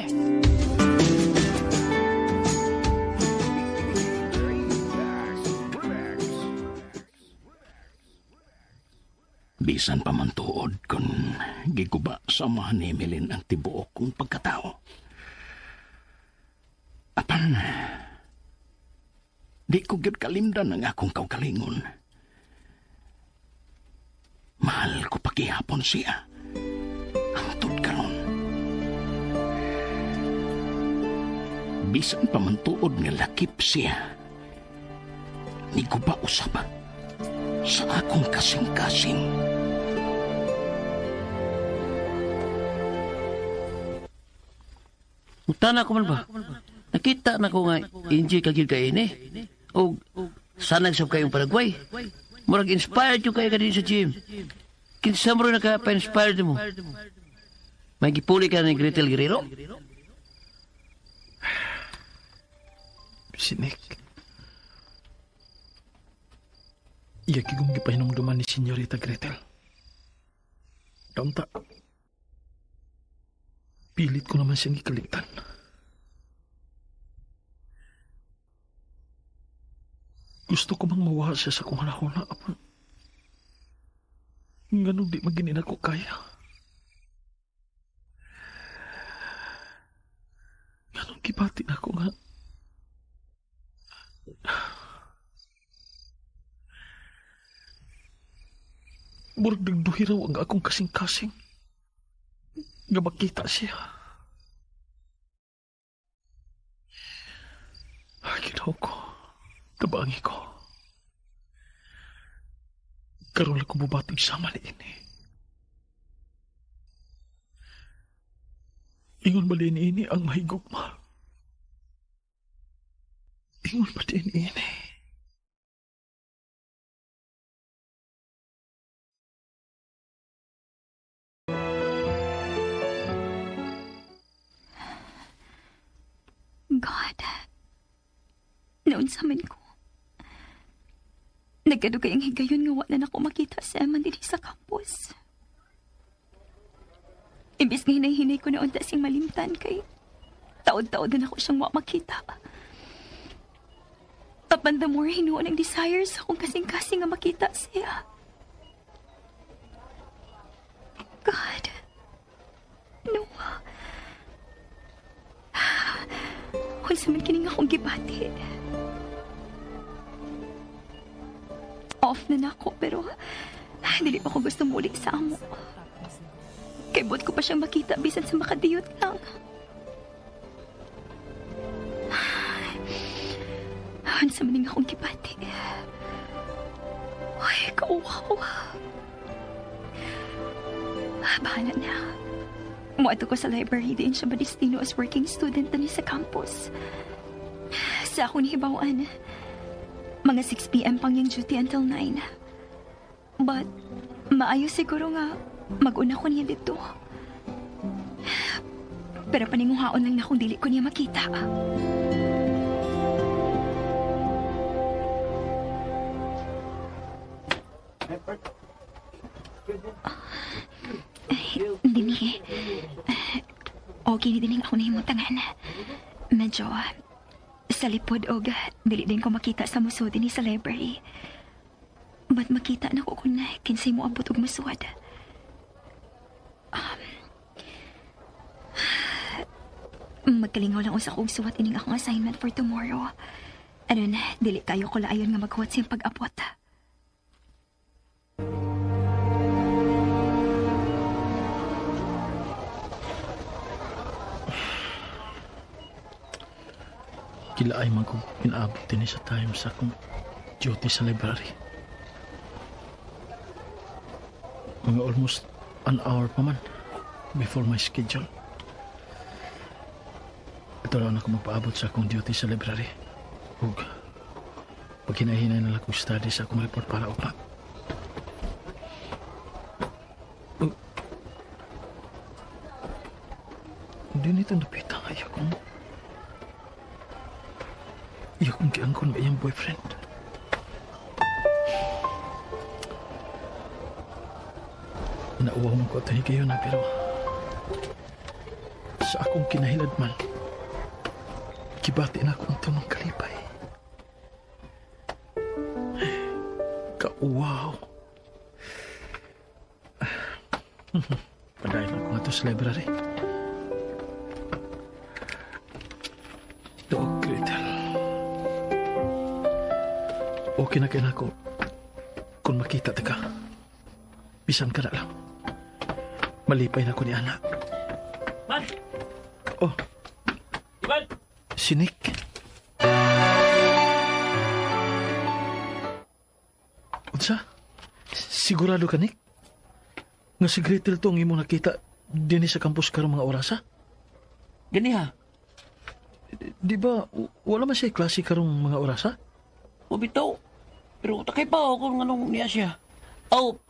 Bisan pa man tuod kung giguba sa ni Emeline ang tibuok kong pagkatao. Apan, di ko gyud kalimdan ang akong kaugalingon. Mahal ko pagihapon siya. Hangtod karon. Bisan pa man tuod nga lakip siya. Ni ko ba usab sa akong kasing-kasing. Utana ko man ba? Nakita na ko nga enjoy kagil kayo ni. O sanag sab kayong Paraguay. Murag inspired yung kayo ka din sa gym. Kinsa mo rin naka-inspired mo? May gipuli ka ni Gretel Guerrero? Sinik. Iya kigong gipahinumduman ni Senyorita Gretel. Daunta. Pilit ko naman siyang ikaligtan. Gusto ko bang mawaha siya sa kung hula apon. Ganun di maginin ako kaya. Ganun kibatin ako nga. Murag nagduhi raw ang akong kasing-kasing. Nga makita siya. Ginaw ko. Tabangi ko. Karoon lang ko bubating sama ni ini. Ingon ba din ini ang mahigugma? Ingon ba din ini? God, naunsa man ko. Nagkadugay ang higayon nga wala na ako makita sa Eman din sa campus. Imbis nga hinay-hinay ko na unta sing malimtan kay taod-taod na ako siyang makita. Tapan the more hinuon ang desires akong kasing-kasing nga makita siya. God, no. Unsa man kining akong gibati. Off na nako pero dili pa ko gusto muli sa amo. Kay buot ko pa siyang makita bisan sa makadiyot lang. Unsa man akong gibati. Ay, kauwaw. Bahala na. Muato ko sa library din siya madistino as working student na sa campus. Sa akong nahibawaan, mga 6 p.m. pang yung duty until 9. But, maayo siguro nga mag-una ko niya dito. Pero paninguhaon lang na kung dili ko niya makita. Dini, okay din ako na himutangan. Medyo sa lipod o dili din ko makita sa muso din sa library. But makita na ko kung kinsay mo abot og masuwad. Magkalingaw lang sa kong suwat ining akong assignment for tomorrow. Aron, dili kayo ko laayon nga maghuwat siyang pag-apot. Kilaay man kong pinaabot din sa time sa akong duty sa library. Mga almost an hour pa man before my schedule. Ito lang ako magpaabot sa akong duty sa library. Ug pag hinahinay na lang kong study sa akong report para upla. Hindi nito napita nga yakong giangkon ba iyang boyfriend. Nauwaw mo ko tayo kayo na pero sa akong kinahilad man kibati na akong tunong kalipay. Kauwaw. Padayon ako nga to sa library. Dog Gretel. Okay na kayo na ako kung makita ka. Bisan ka na lang. Malipay na ko ni Ana. Man! Oh. Man! Sinik. Unsa? Sigurado ka, Nick? Nga si Gretel to ang imo nakita din sa campus karong mga orasa? Gani ha? Di ba, wala man siya klase karong mga orasa? O bitaw. Pero takay pa ako kung anong niya siya.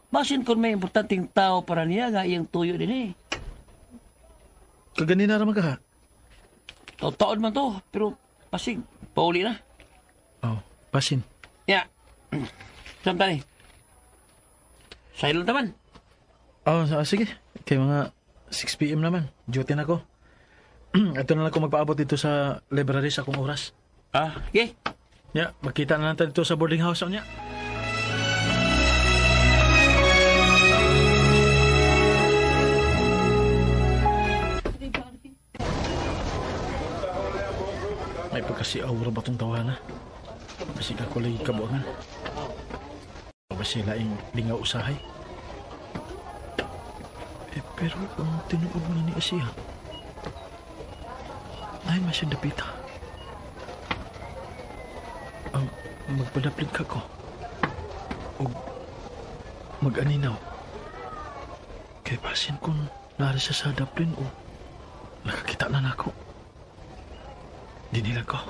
Basin kung may importanteng tao para niya nga iyang tuyo din eh. Kaganina naman ka ha? Taon man to, pero pasig, pauli na. Oh, pasin. Ya. Samtali. Silent naman. Oh, sige. Kaya mga 6 p.m. naman. Duty na ko. Ito na lang ako magpaabot dito sa library sa akong oras. Okay. Ya, magkita na natin dito sa boarding house niya. May pagkasi-aura ba itong tawanan? Kasi ako lagi kabuangan. Ba sila yung lingaw usahay? Pero ang tinuod mo na ni Asiya, ay masyang dapita. Ang magpadaplig ka ko o mag-aninaw kay pasin kung nari siya sa daplin o nakakita na nako. Dinilag ko.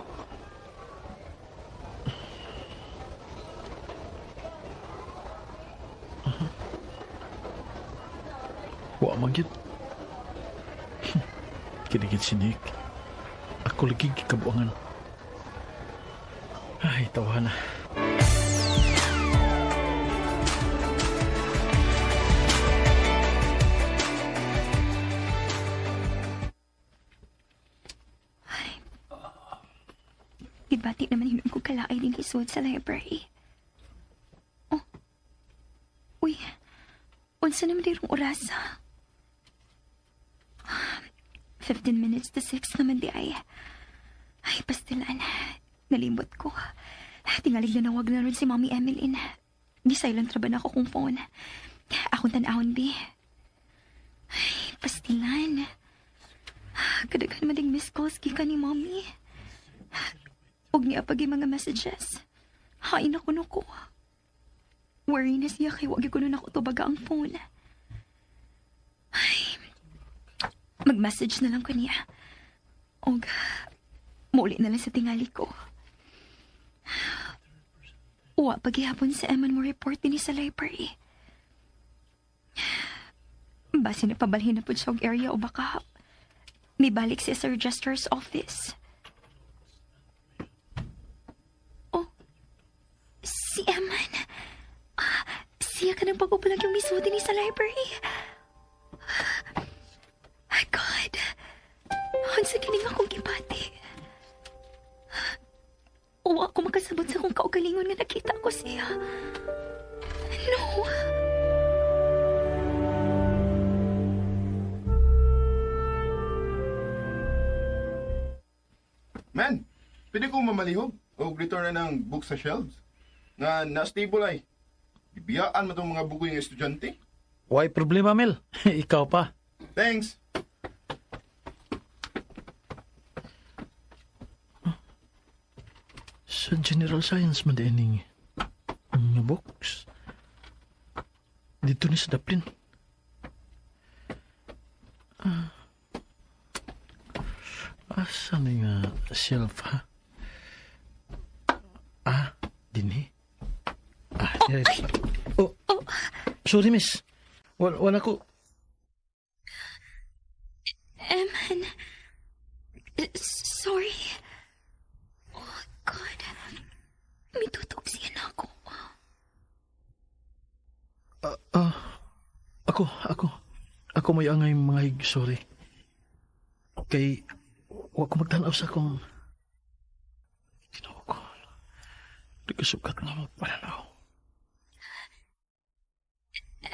Wa magyud. Kinigit sinik. Ako lagi gikabuangan. Ay, tawa na. Ibati naman yung ko kalaay din isod sa library. Oh. Uy. Unsa naman din yung oras, ha? 15 minutes to 6 naman di ay. Ay, pastilan. Nalimot ko. Tingalig na nawag na rin si Mommy Emeline. Di-silent ra ba na ako kung phone? Akong tanahon, bi. Ay, pastilan. Kadaghan mading miss calls kika ni Mommy. Huwag niya pag mga messages. Hain ako no ko. Worry na siya kay wag ko nun ako tubaga ang phone. Ay, mag-message na lang ko niya. Og, muli na lang sa tingali ko. Uwa paghihapon sa Eman mo report din sa library. Basi na pabalhin na po siya og area o baka may balik siya sa registrar's office. Oh, si Eman. Siya ka nang pagpapalag yung misuti ni sa library. My God. Hansa kining akong gipati. Uwa ako makasabot sa kong kaugalingon nga nakita ko siya. No. Man, pwede ko mamalihog o return na ng book sa shelves. Nga na-stable ay. Ibiyaan mo itong mga buko yung estudyante. Why problema, Mel? Ikaw pa. Thanks. Sa general science man din nga books. Dito ni sa Daplin. Asa na nga shelf, ha? Dinhi. Oh, sorry, miss. Wala ko. Eman. Sorry. Oh, God. Mitutog siya na ako. Ako may angay mga hig, sorry. Kay, wag ko magtanaw sa akong tinaw ko. Nagkasukat na magpananaw.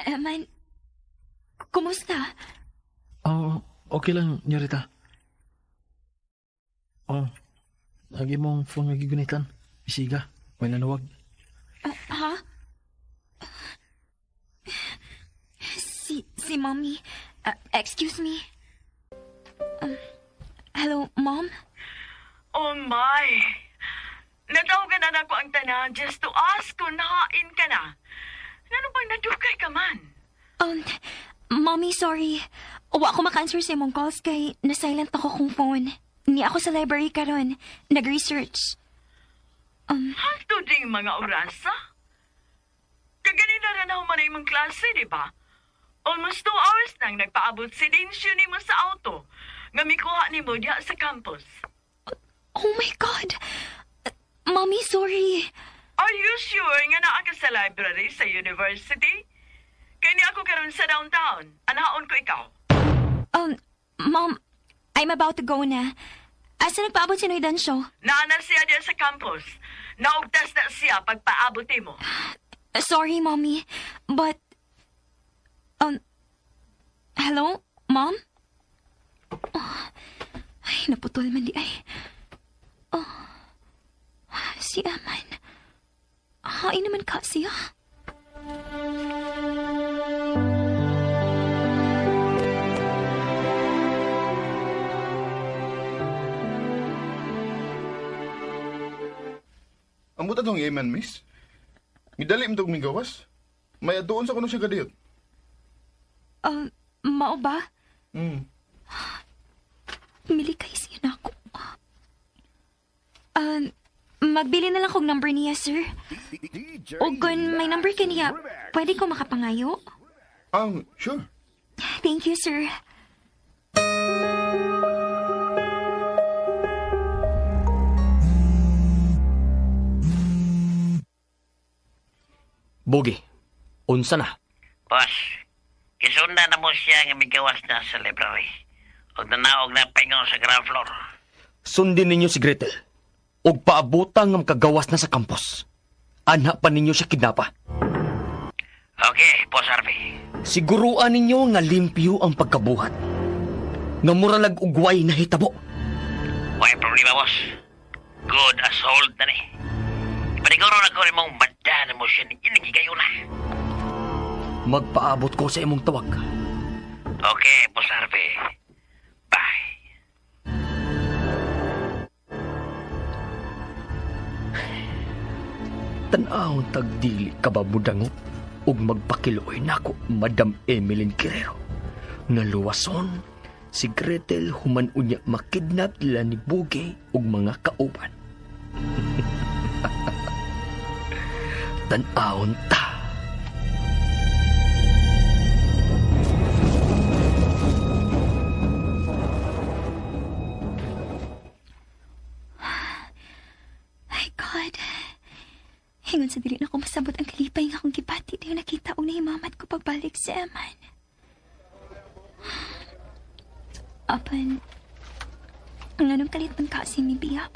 Eman, kumusta? Okay lang, Nyorita. Lagi mong phone nagigunitan. Isiga, may nanawag. Ha? Si Mommy. Excuse me. Hello, Mom? Oh my. Natawagan na ako ang tanan just to ask kung nahain ka na. Ano bang nadugay ka man? Mommy, sorry. Wa ako maka-answer sa imong calls kay na-silent ako kong phone. Ni ako sa library karon, nag-research. Halto ding mga orasa? Kaganina rin ako man imong klase, di ba? Almost 2 hours nang nagpaabot si Dinsyo ni mo sa auto. nga mikuha ni mo diha sa campus. Oh my God! Mommy, sorry. Are you sure nga naa ka sa library sa university? Kaya ni ako karon sa downtown. Anaon ko ikaw. Mom, I'm about to go na. Asa nagpaabot si Noy Dansyo? Naanar siya diya sa campus. Naugtas na siya pagpaabot mo. Sorry, Mommy, but... hello, Mom? Ay, naputol man di ay. Si Aman. Hain naman ka siya. Ang buta tong Eman, miss. Midali mo itong migawas. May doon sa kuno siya kadiyot. Mao ba? Mili kayo siya na ako. Magbili na lang kong number niya, sir. O kung may number ka niya, pwede ko makapangayo? Sure. Thank you, sir. Bogi, unsa na? Boss, kisunda na mo siya nga migawas na sa library. Huwag na naog na paingaw sa ground floor. Sundin ninyo si Gretel. Huwag paabutang ng kagawas na sa campus. Anha pa ninyo siya kidnapa. Okay, Boss Harvey. Siguruan ninyo nga limpyo ang pagkabuhat. Nga muralag ugway na hitabo. Why problema, boss? Good as hold na ni. Paniguro na ko rin mong banda na mo siya nagigayo na. Magpaabot ko sa imong tawag. Okay, Boss Harvey. Bye. Tanahon tagdili kababudangot ug magpakiluoy nako Madam Emeline Guerrero. Naluwason si Gretel human unya makidnap nila ni Bogi ug mga kauban. Tanahon ta. My God. Hingon sa dili na ko masabot ang kalipay nga akong gipati na yung nakita o nahimamat ko pagbalik sa Eman. Apan, ang anong kalit man kasi ni Bia.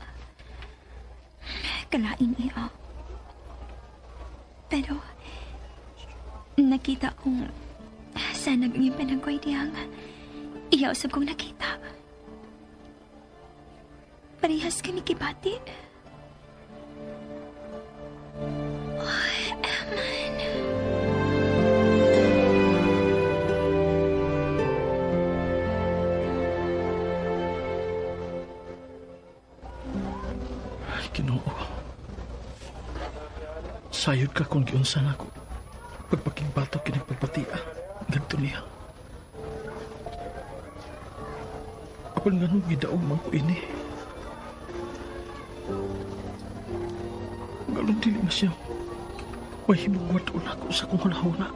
Kalain iya. Pero, nakita kong sa naging panagway diyang iya usab kong nakita. Parehas kami kipati. Eman. Ginoo. Sayod ka kung giunsan ako. Pagpakingbato kinagpagpatia. Ganto niya. Apan nga nung gidaong man ko ini. Galong dili na siya. May himugwadon ako sa kong hunahuna.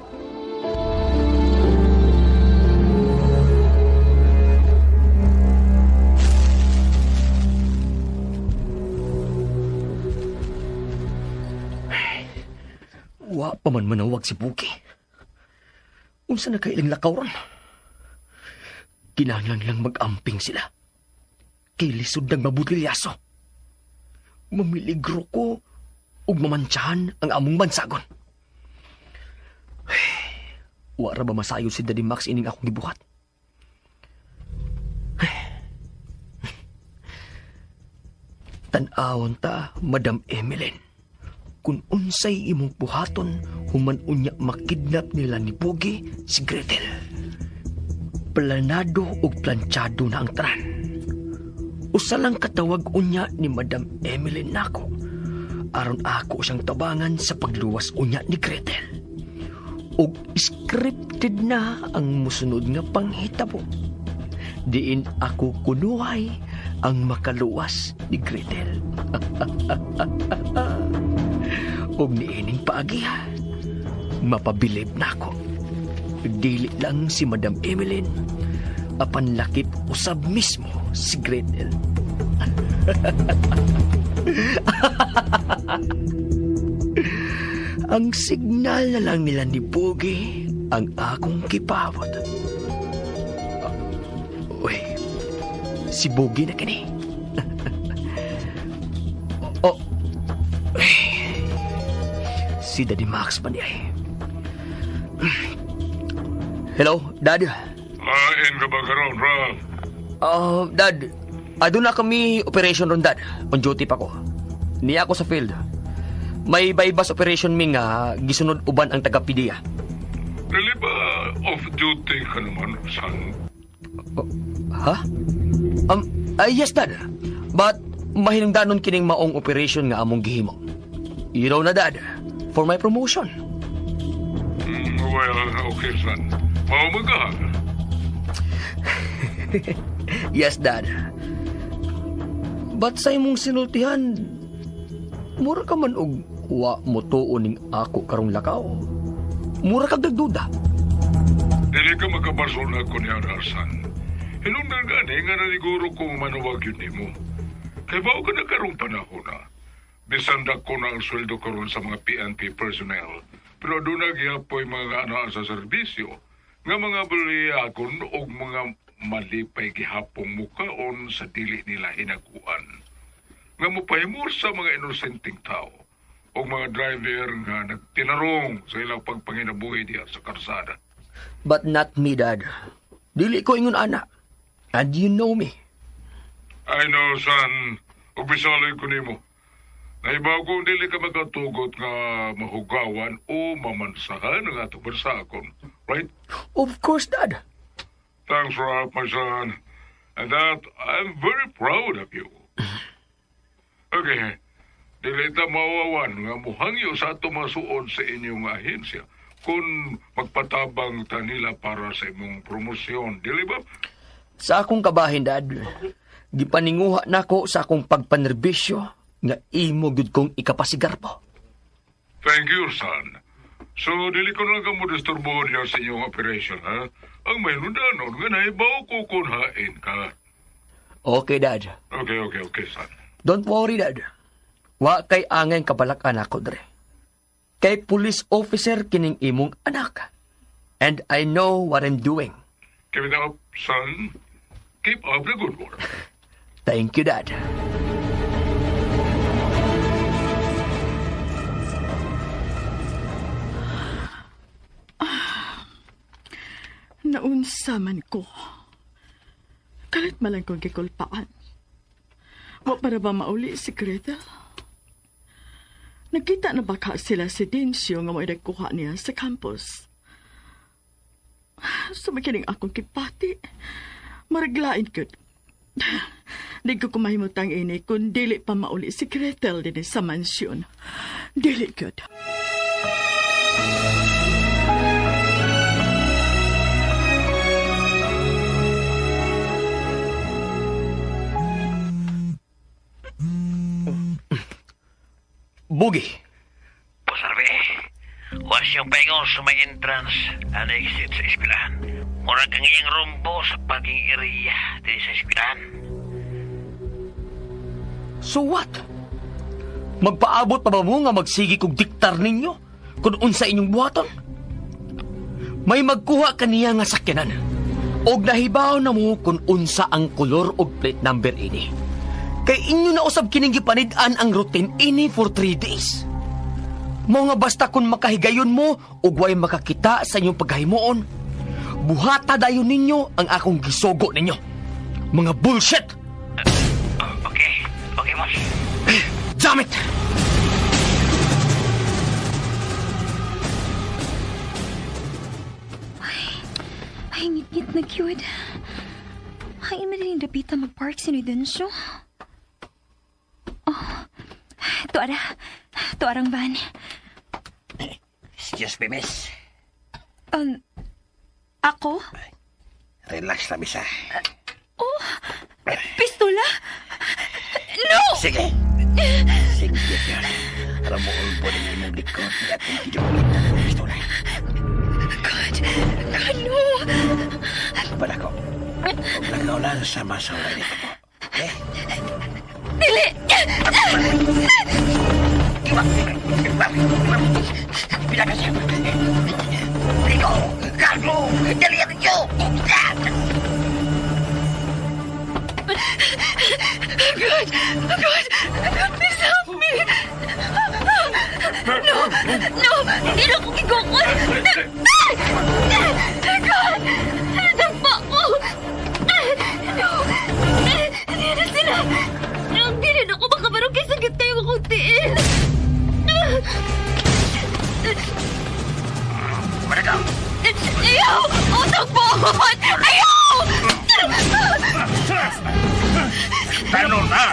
Wa pa man manawag si Buki. Unsa na kailang lakaw ron? Kinahanglan lang mag-amping sila. Kay lisod ng mabutilyaso. Mamiligro ko ug mamantsahan ang among bansagon. Wara ba masayo si Daddy Max ining akong gibuhat? Tan-awon ta, Madam Emeline. Kung unsay imong buhaton, human unya makidnap nila ni Bogi si Gretel. Planado ug planchado na ang tanan. Usa lang katawag unya ni Madam Emeline nako. Aron ako siyang tabangan sa pagluwas unya ni Gretel. Ug scripted na ang musunod nga panghitabo. Diin ako kunuhay ang makaluwas ni Gretel. Ug niining paagiha, mapabilib na ako. Dili lang si Madam Emeline, apan lakip usab mismo si Gretel. Ang signal na lang nila ni Bogie ang akong kipabot. Uy, si Bogie na kini. Oh, si Daddy Max ba niya? Hello, Dad? Lain ka ba karon, Ralph? Dad, doon na kami operation ron, Dad. On duty pa ko. Niya ako sa field. May bypass operation mi nga gisunod uban ang taga-PDEA. Dili ba off-duty ka naman, son? Ha? Yes, Dad. But mahinungdanon kining maong operation nga among gihimo. You know na, Dad, for my promotion. Well, okay, son. Maumagahan. Yes, Dad. But sa imong sinultihan, mura ka man og wa mo tuoning ako karong lakaw. Mura kag nagduda. Dili ka makabasol na ko niya, Rasan. Hinungdan gani nga naniguro kong manuwag yun ni mo. Kaya ba ka na karong panahon na? Bisan ko na ang sweldo karon sa mga PNP personnel. Pero doon nagyapoy mga ana sa serbisyo. Nga mga baliyakon o mga malipay gihapong mukaon sa dili nila hinaguan. Nga mupahimor sa mga inosenteng tao o mga driver nga nagtinarong sa ilang pagpanginabuhi diya sa karsada. But not me, Dad. Dili ko ingon ana. And you know me. I know, son. Ubisalay ko nimo. Naibaw kung dili ka magatugot nga mahugawan o mamansahan ang atong barsakon. Right? Of course, Dad. Thanks, Ralph, my son. And that, I'm very proud of you. Okay. Dili ta mawawan nga muhangyo sa ato masuod sa inyong ahensya kung magpatabang ta nila para sa imong promosyon. Dili ba? Sa akong kabahin, Dad, gipaninguha nako sa akong pagpanerbisyo nga imo gud kong ikapasigar po. Thank you, son. So, dili ko na ka mo disturbo niya sa inyong operation, ha? Ang may nudanon nga naibaw ko kung hain ka. Okay, Dad. Okay, son. Don't worry, Dad. Wa kay angay kabalak anak ko, dre. Kay police officer kining imong anak. And I know what I'm doing. Keep it up, son. Keep up the good work. Thank you, Dad. Naunsa man ko. Kalit malang kong gikulpaan. Wa para ba mauli si Gretel? Nakita na baka sila si Densyo nga may nagkuha niya sa campus. Sumakining akong kipati. Maraglain ko. Di ko kumahimutang ini kung dili pa mauli si Gretel din sa mansyon. Dili ko. Bogie. Pusarbe, was yung pengong sa may entrance and exit sa eskwelahan. Murag kang iyang rumbo sa paging area dito sa eskwelahan. So what? Magpaabot pa ba mo nga magsigi kong diktar ninyo kung unsa inyong buhaton? May magkuha kaniya nga sakyanan og nahibaw na mo kung unsa ang kolor og plate number ini. Kay inyo na usab kining gipanid-an ang routine ini for 3 days. Mo nga basta kung makahigayon mo ug way makakita sa inyong pagkahimuon, buhata dayon ninyo ang akong gisugo ninyo. Mga bullshit! Okay, boss. Damn it! Ay, ngit-ngit na cute. Ay, madaling dapita mag-park si Densyo. Oh, tuarang van. Excuse me, miss. Ako? Relax na, miss, ha? Oh, pistola? No! Sige. Sige, yun. Alam mo, ulbo rin yung likod at hindi mo ng pistola. God, no! Ba't ako? Lagaw lang sa masawa niya po. Okay? Dili! Bila ka siya. Rico! Carlo! Dali ang iyo! God! God! God, please help me! No! No! Hindi na ako gigukod! God! Nagpa ko! No! Hindi na sila! Hindi rin ako makabarong kay sakit tayo akong tiil! Maragaw! Ayaw! Utang po! Ayaw! Tanong na!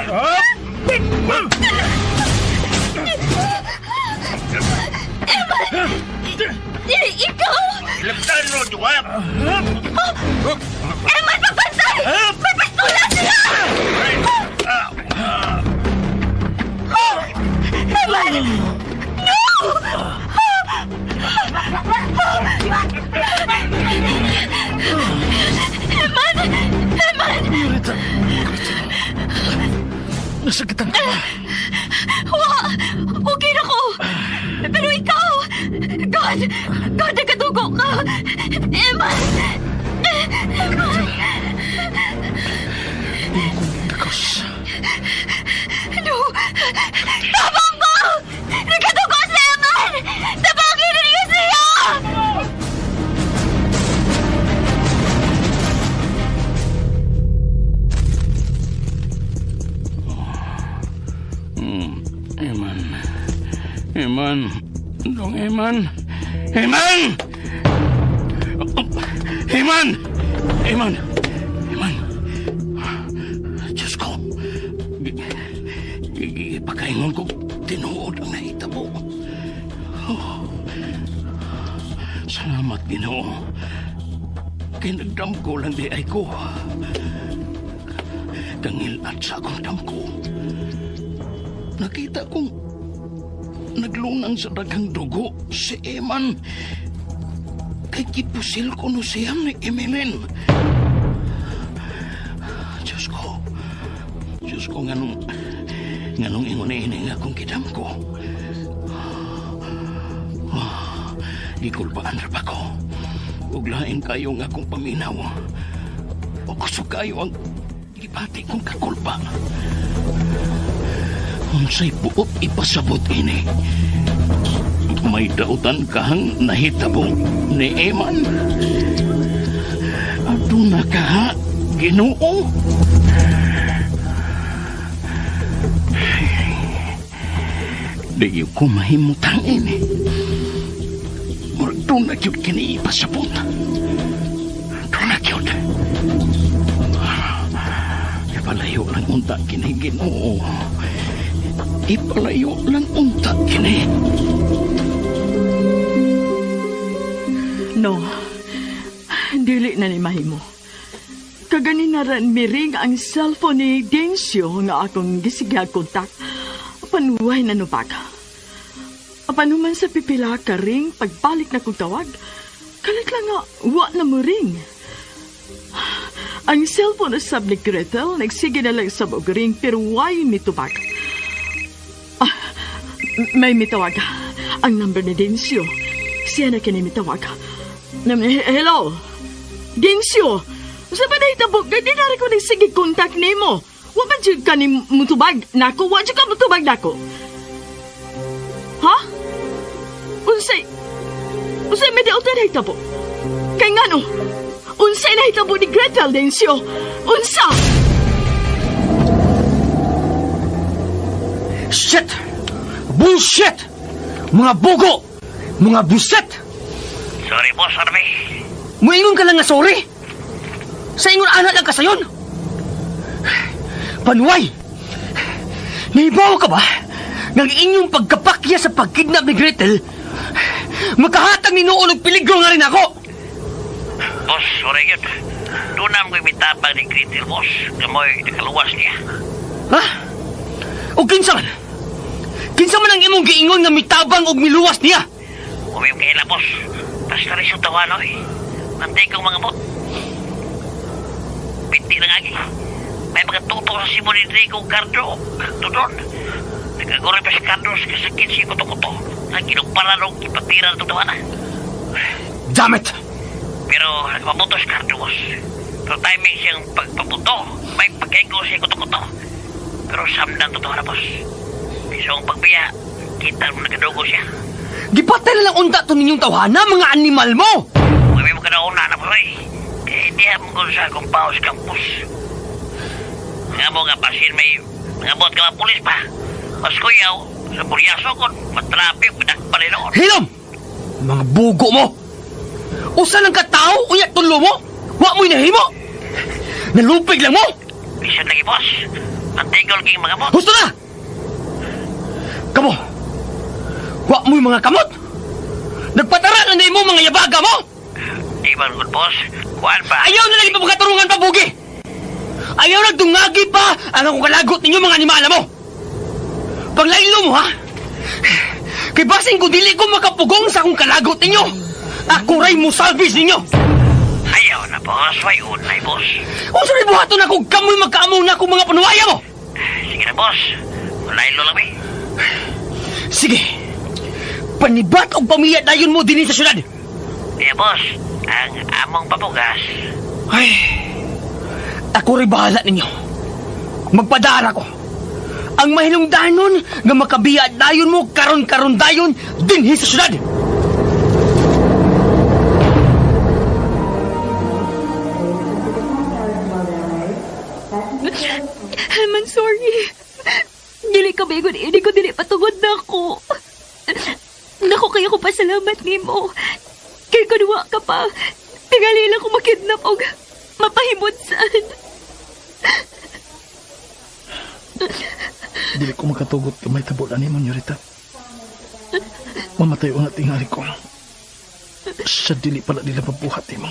Eman! Dili ikaw! Ilagtan mo, Duwap! Eman, magbantay! May pistola siya! Eman! No! Eman! Eman! Nasakitan ka ba? Okay na ko! Pero ikaw! God! God, nagkatugo ka! Eman! Eman! Because... No! Tabang ko! Nagkatugo si Eman! Tabangin na niya siya! Eman. Dong Eman. Eman! Eman! Eman! Eman! Diyos ko. Ipakaingon ko tinuod ang nahitabo. Salamat, Ginoo. Kay nagdamko lang di ay ko. Kangilat sa akong damko. Nakita kong naglunang sa daghang dugo si Eman. Kay kipusil ko no siyam ni Emeline. Diyos ko, nganong ingon-ini nga kong kidam ko. Gikulbaan ra ba ko? Uglain kayo nga kong paminaw. O kusog kayo ang ipati kong kakulpa. Unsay buot ipasabot ini. May dautan kahang nahitabo ni Eman. Aduna ka, Ginoo. Di ko mahimutang ini. Murag doon na yun kini ipasabot. Doon na yun. Ipalayo lang unta kini, Ginoo. Ipalayo lang unta kini. No, dili na ni mahimo. Kaganinaran miring ang cellphone ni Densyo nga akong gisigihag kontak. Panuway na nubaga. Panuman sa pipila ka ring pagbalik na kong tawag, kalit lang nga, wa na mo ring. Ang cellphone usab ni Gretel, nagsige na lang sa ring pero why mitubag. May mitawag. Ang number ni Densyo. Siya na kini mitawag. Hello? Densyo? Sa ba na itabog? Di na rin ko nagsige kontak ni mo. Wa ba dyan ka ni mutubag nako? Wa dyan ka mutubag nako? Ha? Unsay may daotan na hitabo? Kay nga no? Unsay na hitabo ni Gretel, Densyo? Unsa? Shit! Bullshit! Mga bugo! Mga buset! Sorry, boss, Harvey. Muingon ka lang nga sorry? Sa ingon anak lang ka sayon? Panuway! Naibaw ka ba? Nang inyong pagkapakya sa pagkidnap ni Gretel, makahatag ni noon og peligro nga rin ako! Boss, sorry yun. Doon na mo'y mitapang ni Gretel, boss. Kamoy nakaluwas niya. Ha? O kinsa man? Kinsa man ang imong giingon nga mitabang og miluwas niya? Umiyong kaila, boss. Basta rin siyang tawano eh. Nantay kong mga bot. Pinti na nga. May mga tuto sa Simon Enrico Cardo. Tudon. Nagagore pa si Cardos kasakit si kuto-kuto. Ang ginugpara nung ipatira na tutuwa na. Damn it! Pero nagpabuto si Cardos. Pero timing siyang pagpabuto. May pagkaingo si kuto-kuto. Pero samdan tutuwa na, boss. Isang pagbiya, kita mo nagadugo siya. Gipatay na lang unta to ninyong tawhana, mga animal mo! May mo ka na una na, boy. Kaya hindi mo sa akong paus campus. Nga mo nga pasin may nangabot ka mga pulis pa. Mas kuyaw, sa buryaso ko, matrapik, pinakpa rin ako. Hilom! Mga bugo mo! Usa lang ka tao, uyak tulo mo? Wa mo'y nahimo! Nalupig lang mo! Bisan lagi, boss. Mantigol king mga mot. Gusto na! Kamo! Wa mo'y mga kamot! Nagpataran na mo mga yabaga mo! Di ba, good boss? Kuhaan pa. Ayaw na lang ipapakatarungan pa, bugi! Ayaw nagdungagi pa ang akong kalagot ninyo mga animala mo! Paglailo mo, ha? Kay basing kung dili ko makapugong sa akong kalagot ninyo, ako ray mo salvage ninyo! Ayaw na, boss. May unay, boss. Kung sa'y buhato na kung kamoy magkaamaw na akong mga panuwaya mo! Sige na, boss. Malaylo lang, eh. Sige. Panibat o pamiyat dayon mo din sa syudad. Yeah, boss. Ang among papugas. Ay, ako rin bahala ninyo. Magpadara ko. Ang mahinungdanon nga makabiya dayon mo karon-karon dayon din sa syudad. I'm sorry. Dili ka bagon, hindi ko dili patungod na ako. Naku, kaya ko pasalamat ni mo. Kaya kunwa ka pa, tingali lang ko makidnap o mapahimod saan. Dili ko makatugot kung may tabulan ni mo, Nyorita. Mamatay o nga tingali ko. Sa dili pala nila mabuhat ni mo.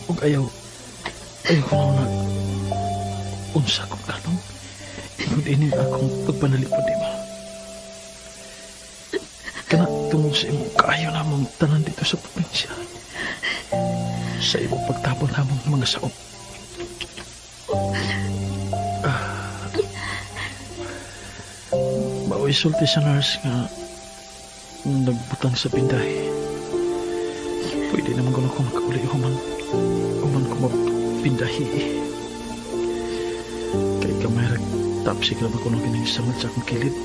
Ug ayaw ko na unsa kong kalong. Ingod ini akong pagpanalipod ni mo. Kana tungod sa imong kaayo namong tanan dito sa probinsya. Sa imong pagtabon namong mga saop. Mao'y sulti sa nurse nga nagbutang sa pinday. Pwede naman ko na kung makauli human ko mapindahi. Kaya kamayarag tapsik na ba ko nang pinagsamad sa akong kilid.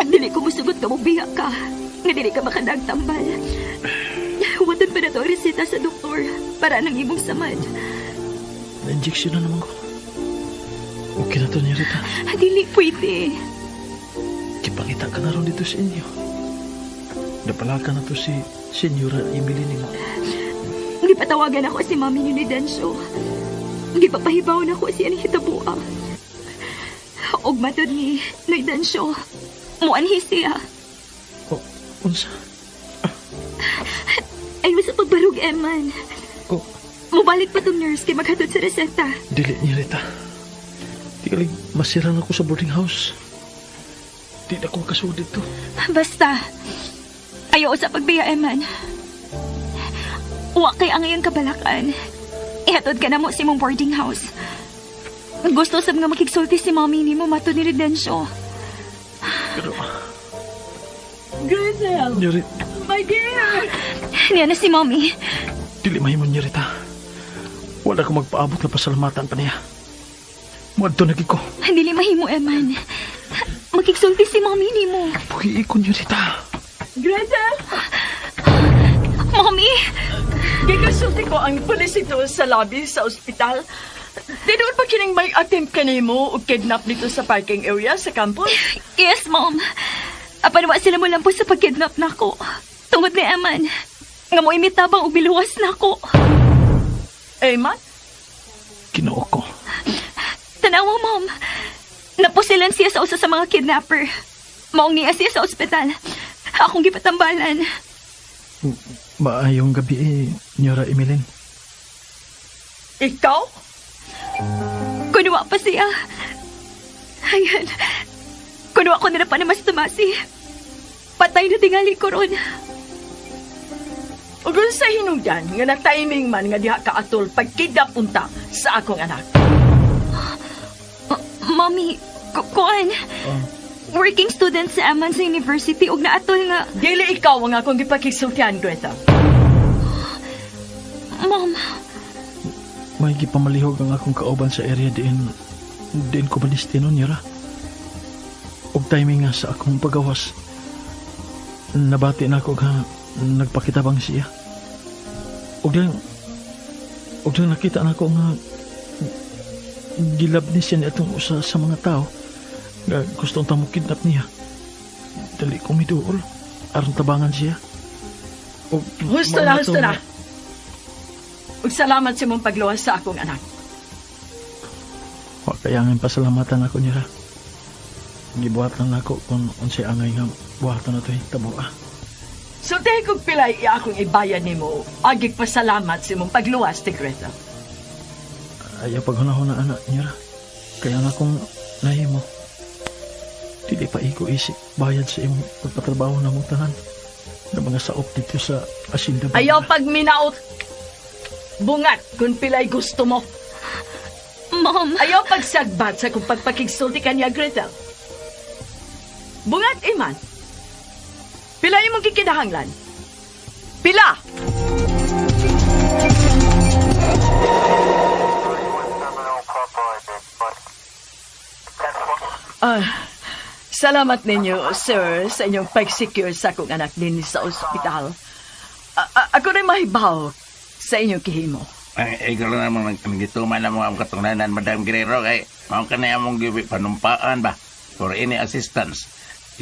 Ang dili ko musugot ka mo biya ka. Nga dili ka makanagtambal. Watan pa na to resita sa doktor para nang imong samad. Na-injection na naman ko. Okay na to niya, Rita. Dili pwede. Kipangita ka na rin dito sa inyo. Napalaka na to si Senyora Emily ni mo. Gipatawagan ako si Mami ni Densyo. Gipapahibaw na ako siya ni Hitabua. Og matod ni Densyo. Muanhi siya. Unsa? Ayaw sa pagbarog, Eman. Mubalik pa tong nurse kay maghatod sa reseta. Dili niya, Rita. Di ka lang masirang ako sa boarding house. Di na ako makasud dito. Basta, ayaw sa pagbiya, Eman. Wa kay ang iyang kabalakan. Ihatod ka na mo si mong boarding house. Gusto sab nga makigsulti si Mommy ni mo matod ni Redensyo. Pero... Grisel! Nyari... My dear! Niya na si Mommy. Dili mahimon niya, Rita. Wala ko magpaabot na pasalamatan pa niya. Muadto na ko. Dili mahimo, Eman. Makigsulti si Mommy ni mo. Puhi ko niya, Rita. Grisel! Mommy! Gigasulti ko ang pulis ito sa lobby sa ospital. Di doon pa kining may attempt ka mo o kidnap dito sa parking area sa campus? Yes, Mom. Apanwa sila mo lang po sa pagkidnap na ko. Tungod ni Eman. Nga mo imitabang o biluwas na ko. Eman? Ginoo ko. Tanawa, Mom. Napusilan siya sa usa sa mga kidnapper. Maong niya siya sa ospital. Akong gipatambalan. Maayong gabi, Nyora Emilyn. Ikaw? Kunwa pa siya. Ayan. Kunwa ko nila pa na mas tumasi. Patay na tingali ko ron. Ug sa hinungdan nga na-timing man nga diha kaatol pagkidnap unta sa akong anak. Mommy, kuan. Working student sa Aman sa university ug naatol nga... Dili ikaw ang akong gipakigsultihan, Greta. Mom. May gipamalihog ang akong kauban sa area din ko balistino nira. Og timing nga sa akong pagawas. Nabati na ako nga nagpakitabang siya. Og lang nakita na ako nga gilabnis siya itong usa sa mga tao nga gustong tamo kidnap niya. Dali ko miduol aron tabangan siya. Og Husto na. Ug salamat sa mong pagluwas sa akong anak. Wa kayangin pasalamatan ako niya. Gibuhatan ako kung unsay angay nga buhatan na ito'y tabuha. So, dahil kong pilay akong ibayan ni mo, agig pasalamat sa mong pagluwas, ti Greta. Ayaw paghunahon na anak niya. Kaya nga kung nahimo, dili pa iko isip bayad sa imong pagpatrabaho na mong tanan na mga saop dito sa asinda. Ayaw pagminaot. Bungat kung pilay gusto mo. Mom. Ayaw pagsagbat sa kung pagpakigsulti kanya, Greta. Bungat, Iman. Pila yung mong kikidahanglan? Pila! Salamat ninyo, sir, sa inyong pag-secure sa akong anak din sa ospital. Ako rin mahibaw sa inyong kihimo. Ay, ikaw lang naman nagituman na mga katungnanan, Madam Guerrero, kay mga kanaya mong giwi panumpaan ba? For any assistance,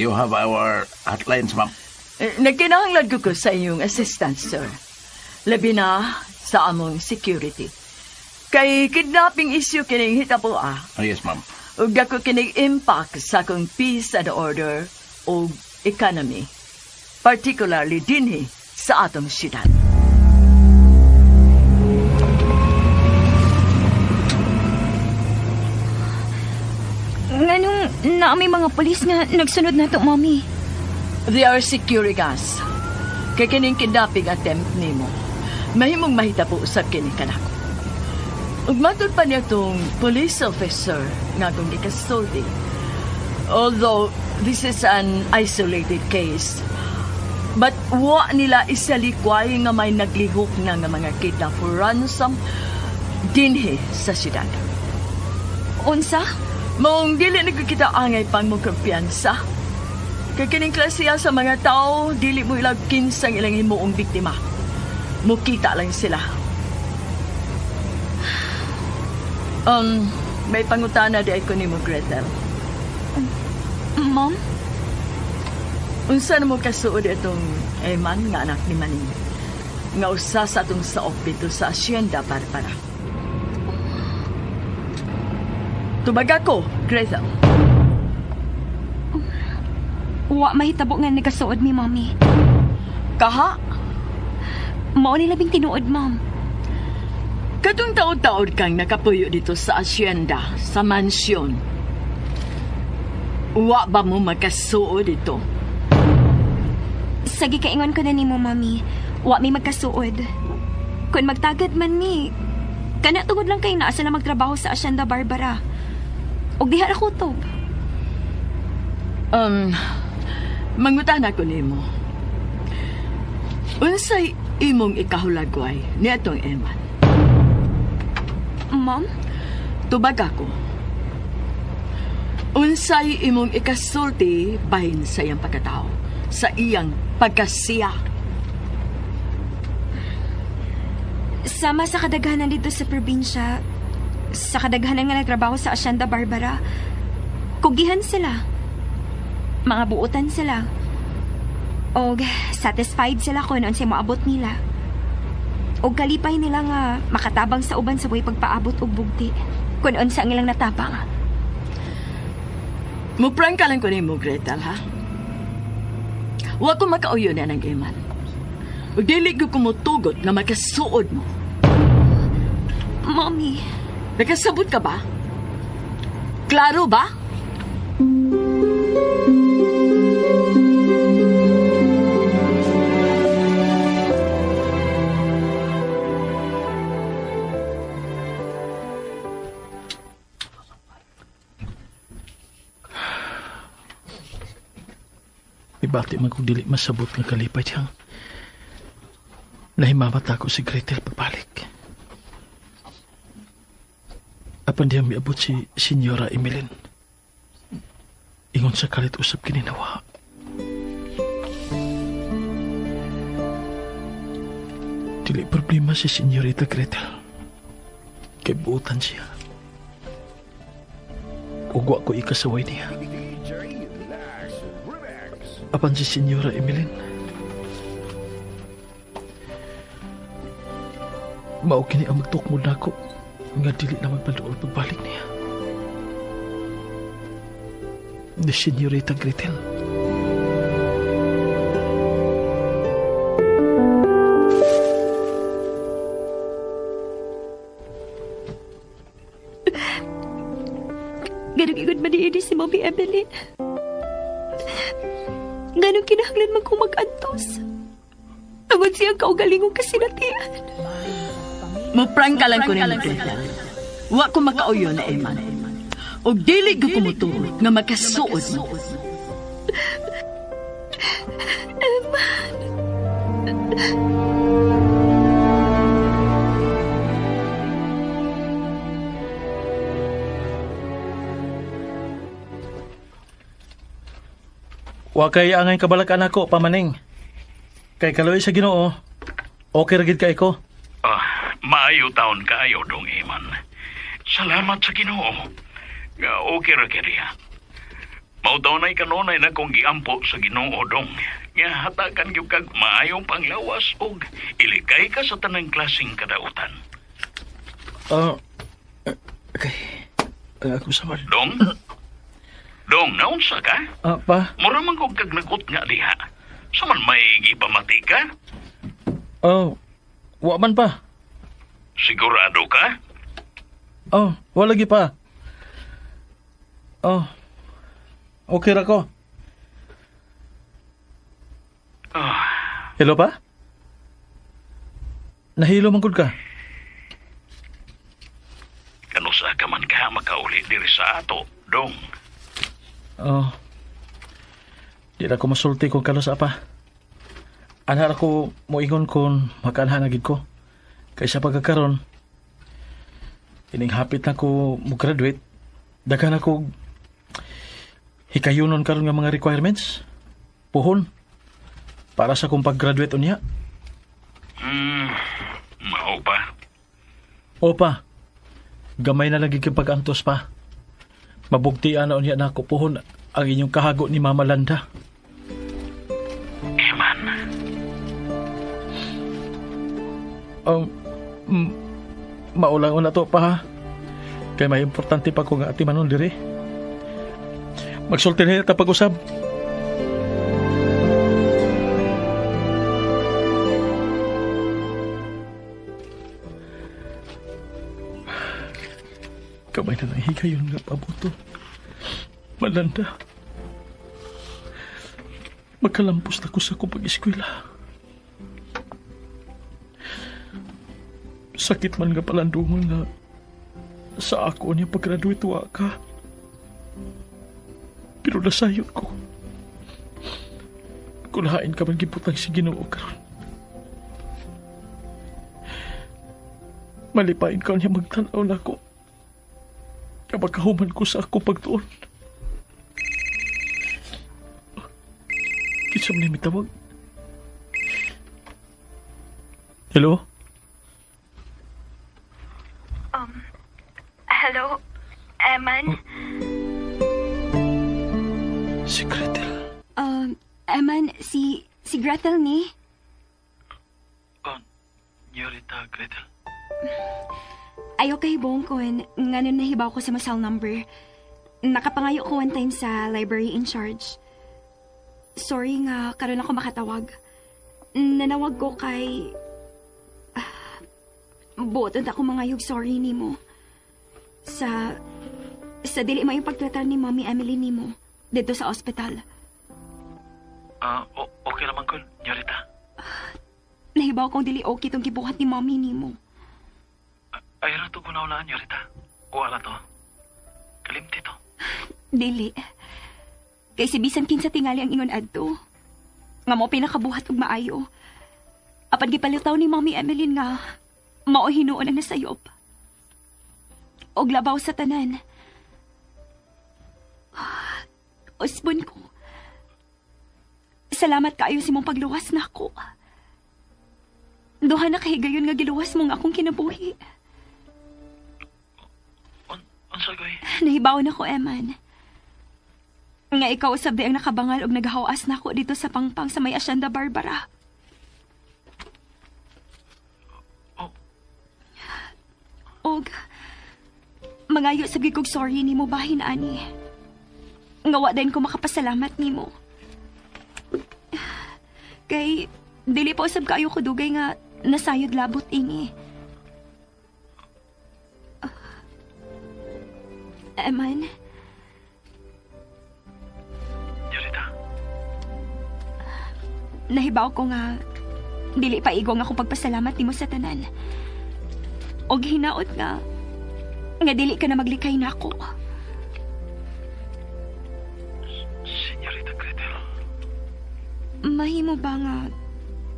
you have our hotlines, ma'am. Nagkinahanglan ko sa inyong assistance, sir. Labi na sa among security. Kay kidnapping issue kining hitabo Oh, yes, ma'am. Ug ako kining impact sa akong peace and order o economy. Particularly dinhi sa atong syudad. Nganong na may mga polis nga nagsunod na to, Mommy? They are securing us. Kay kining kidnapping attempt nimo. Mahimong mahitabo usab kini kanako. Ug matod pa niya tong police officer nga kung gikasulti. Although this is an isolated case, but wa nila isalikway nga may naglihok na nga mga kidnap for ransom dinhi sa syudad. Unsa? Mong dili nagkikita angay pang mong kumpiyansa. Kay kining klasiya sa mga tao, dili mo ilag kinsang ilang himuong biktima. Mukita lang sila. May pangutana di ay ko ni mo, Gretel. Mom? Unsa na mo kasuod itong Eman nga anak ni Maning? Nga usa sa atong saop dito sa Hacienda Barbara. Tubag ako, Gretel. Wa mahitabo nga nagkasuod mi, Mommy. Kaha? Mao ni labing tinuod, Mom. Katong taod-taod kang nakapuyo dito sa asyenda, sa mansyon. Wa ba mo magkasuod dito? Sagi kaingon ko na ni mo, Mommy. Wa mi magkasuod. Kung magtagad man mi, kana tungod lang kay naa sila magtrabaho sa Hacienda Barbara. Og diha ra kutob. Mangutan ako nimo. Unsay imong ikahulagway niadtong Eman? Mom? Tubag ako. Unsay imong ikasulti bahin sa iyang pagkatao, sa iyang pagkasiya. Sama sa kadaghanan dito sa probinsya, sa kadaghanan nga nagtrabaho sa Hacienda Barbara, kugihan sila. Mga buutan sila. O satisfied sila kung ano siya maabot nila. O kalipay nila nga makatabang sa uban sa way pagpaabot og bugti. Kung ano sa ilang natabang. Muprank ka lang ko ni mo, Gretel, ha? Wa ko makauyo na ng Eman. O dili ko kumutugot na makasuod mo. Mommy. Nakasabot ka ba? Klaro ba? Gibati man kong dili masabot nga kalipay diyang nahimamat ako si Gretel pagbalik. Apan diyang miabot si Senyora Emeline. Ingon sa kalit usap kininawa. Dili problema si Senyorita Gretel. Kay buutan siya. Ugwa ko ikasaway niya. Apan si Senyora Emeline, mao kini ang magtukmod nako nga dili na magpaduol pagbalik niya. Ni Senyorita Gretel. Ganong igod maniini si Mommy Emeline. Ganong kinahanglan man kong mag-antos. Tungod siyang kaugalingong kasinatian. Muprank ka lang ko ni Gretel. Wa ko makauyo na Eman. O dili ko kumutuod nga makasuod mo. Eman. Wa kay angay kabalakan ako, pamaning. Kay kaloy sa Ginoo, okay ra gid kay ko. Maayo taon kaayo dong Eman. Salamat sa Ginoo. Nga okay ra kaya. Mautaw na'y kanunay na kong giampo sa Ginoo dong. Nga hatakan yung kag maayong panglawas o iligay ka sa tanang klaseng kadautan. Okay. Ako sa mal. Dong? Dong, naunsa ka? Pa? Mura man kong kagnagot nga diha. Saman may gipamati ka? Wa man pa. Sigurado ka? Wala gi pa. Okay ra ko. Hello pa? Nahilo man gud ka? Kanusa ka man ka makauli diri sa ato, dong? Di na ko masulti kung kalos apa. Anhar ako moingon kung makaanhan agid ko. Kaysa pagkakaroon, ining hapit na ko mo-graduate, daghan ako hikayunon karon nga mga requirements, puhon, para sa kong pag-graduate unya. Mao pa? Opa, gamay na lagi kang pag-antos pa. Mabugtian na unya na ako puhon ang inyong kahago ni Mama Landa. Eman. Maulang na to pa ha. Kaya may importante pa ko nga ati manon diri. Magsulti na ita pag-usab. Kamay na lang higayon nga pabuto. Malanda. Magkalampos na ko sa kong pag-eskwela. Sakit man nga palandungon nga sa ako niya pag-graduate wa ka. Pero nasayot ko. Kulahain ka man giputang si Ginoo karon. Malipain ka niya magtanaw na ko. Kapag kahuman ko sa ako pagtuon. Kisam niya mitawag. Hello? Hello, Eman? Si Gretel. Eman, si Gretel ni? Yorita, Gretel. Ayaw kay Bong kun nga nun nahibaw ko sa cell number. Nakapangayo ko one time sa library in charge. Sorry nga, karon ako makatawag. Nanawag ko kay... Buot ako mangayog sorry ni mo. Sa dili mayong pagtratar ni Mommy Emily ni mo dito sa ospital. Okay naman ko, Yorita. Nahibaw kong dili okay tong gibuhat ni Mommy ni mo. Ay, rato ko na ulaan, Yorita. Wala to. Kalimti to. Dili. Kay si bisan kinsa tingali ang ingon adto. nga mo pinakabuhat ug maayo. Apan gipalitaw ni Mami Emeline nga mao hinuon ang nasayop. Og labaw sa tanan. Usbon ko. Salamat kaayo si mong pagluwas na ako. Duha na kahigayon nga giluwas mo nga akong kinabuhi. Unsa koy? Nahibaw na ko, Eman. Nga ikaw usab di ang nakabangal og naghawas na ako dito sa pangpang sa may Hacienda Barbara. Og mangayo sa gigog sorry nimo bahin ani. Nga wa din ko makapasalamat nimo. Kay dili pa usab kaayo ko dugay nga nasayod labot ini. Eman. Yorita. Nahibaw ko nga dili pa igong ako pagpasalamat nimo sa tanan. Og hinaot nga dili ka na maglikay nako. Senyorita Gretel. Mahimo ba nga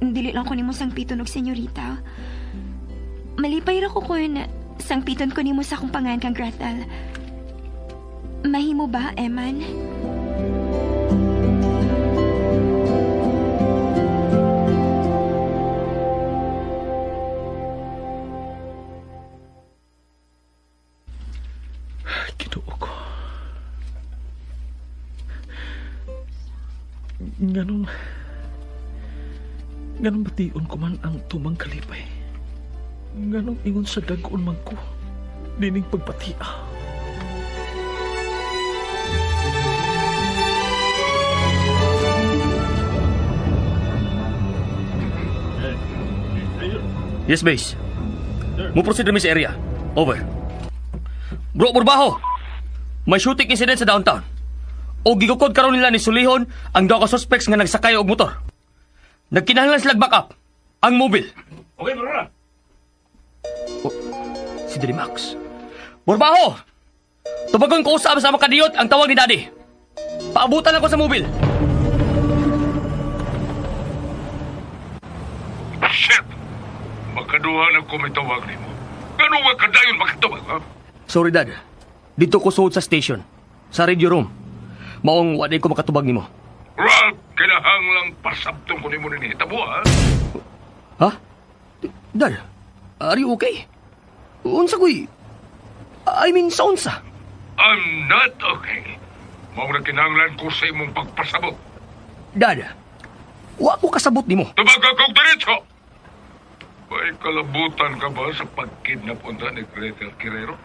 dili lang ko nimo sang piton og senyorita? Malipay ra ko kun sang piton ko nimo sa akong pangan kang Gretel. Mahimo ba, Eman? Ginoo ko. Ganong bation ko man ang tumang kalipay. Ganong ingon sa dagon man ko. Dining pagpatia. Yes, base. Mo-proceed kami sa area. Over. Bro, Burbaho! May shooting incident sa downtown. O gigukod karon nila ni Sulihon ang daw ka suspects nga nagsakay og motor. Nagkinahanglan sila backup. Ang mobile. Okay, bro. Si Max. Burbaho! Tubagon ko usab sa makadiyot ang tawag ni Daddy. Paabutan ako sa mobile. Shit! Makaduha na ko may tawag ni mo. Ganun nga kadayon makatawag, ha? Sorry, Dad. Dito ko suod sa station. Sa radio room. Maong waday ko makatubag ni mo. Ralph, kinahanglang pasabtong ko ni mo nini. Tabo, ha? Ha? Dad, are you okay? Unsa ko'y... I mean, sa unsa? I'm not okay. Maong na kinahanglan ko sa imong pagpasabot. Dad, wa ko kasabot ni mo. Tubag akong diretso! May kalabutan ka ba sa pagkidnap unta ni Gretel Quirero?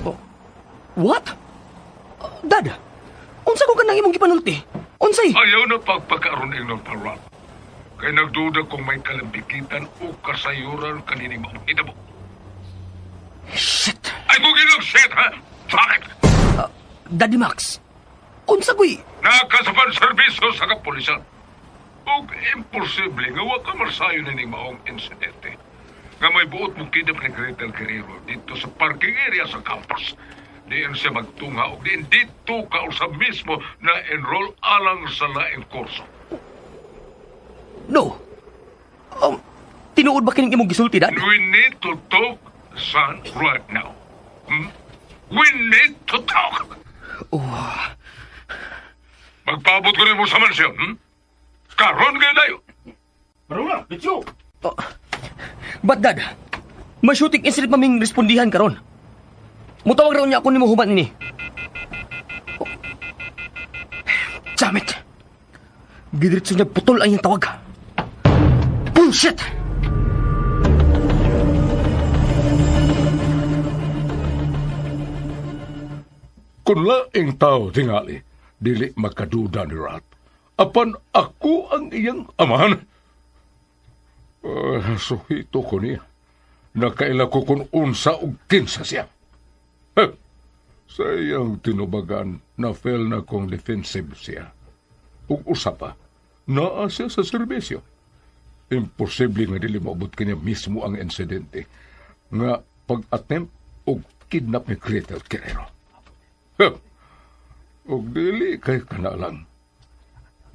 Oh, what? Dad, unsa ko kanang imong gipanulti? Unsay? Ayaw na pagpagkaroon ingnon pa, Ralph. Kaya nagduda kung may kalambikitan o kasayuran kanini mo. Itabo. Shit! Ay, kung shit, ha? Bakit? Daddy Max, unsa ko'y... Nakasapan serbisyo sa kapulisan. O imposible nga wa ka marsayo na ni maong insidente. Nga may buot mong kidap ni Gretel Quirero dito sa parking area sa campus. Diyan siya magtunga o diyan dito ka usab mismo na enroll alang sa laing kurso. No. Tinuod ba kining imong gisulti, Dad? We need to talk, son, right now. Hmm? We need to talk. Oh. Magpaabot ko rin mo sa mansyon, Karon kayo tayo. Marula, let's go. But Dad, may shooting incident maming respondihan karon. Mutawag raw niya ako ni mo human ini. Oh. Damn it. Gidiritso niya putol ang iyang tawag. Bullshit! Kung laing tao tingali, dili makaduda ni Rat. Apan ako ang iyang amahan. Suhito ko niya. Nakaila ko kung unsa o kinsa siya. Sayang tinubagan na fail na kong defensive siya. Ug usa pa, naa siya sa serbisyo. Imposible nga dili maabot kanya mismo ang insidente nga pag-attempt og kidnap ni Gretel Quirero. Ug dili kay kana lang.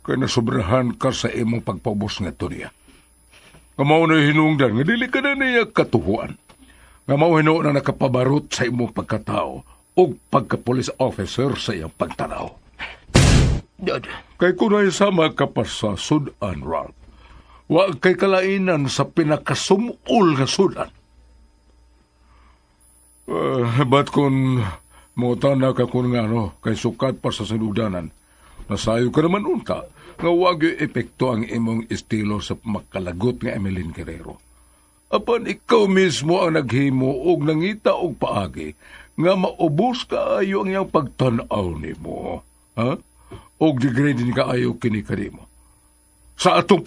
Kaya nasobrahan ka sa imong pagpaubos nga to niya. Nga mao na hinungdan, nga dili ka na niya katuhuan. Nga mao hinuon na nakapabarot sa imong pagkatao o pagka-police officer sa iyang pagtanaw. Kay kunay sama ka pa sa sudan, Ralph. Wa kay kalainan sa pinakasumul nga sudan. Ba't kung mutana ka kung nga kay sukat pa sa sinudanan, nasayo ka naman unta, nga wag yung epekto ang imong estilo sa makalagot nga Emeline Guerrero. Apan ikaw mismo ang naghimo og nangita og paagi, nga maubos ka ayo ang iyang pagtanaw nimo. Ha? Og degrading ka ayo kinikari mo. Sa atong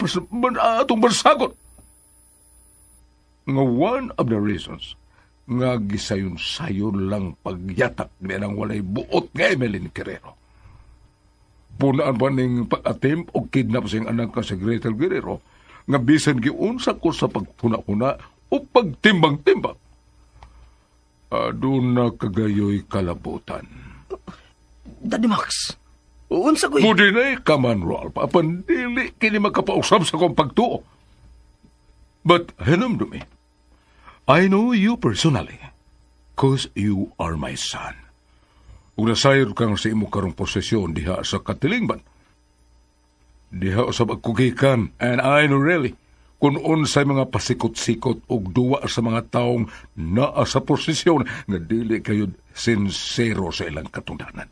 bersagot. Nga one of the reasons nga gisayon-sayon lang pagyatak niya ng walay buot nga Emeline Guerrero. Punaan ba ning pag-attempt o kidnap sa anak ka sa Gretel Guerrero nga bisan giunsa ko sa pagpuna-puna o pagtimbang-timbang. Doon na kagayoy kalabutan. Daddy Max, unsa ko Mudi na kaman, Ralph. Apan dili kini makapausap sa kong pagtuo. But, hinumdumi, I know you personally, cause you are my son. Ug nasayod kang sa imo karong posisyon diha sa katilingban. Diha sa pagkugikan, and I know really, kung unsay mga pasikot-sikot ug duwa sa mga taong naa sa posisyon nga dili kayo sincero sa ilang katungdanan.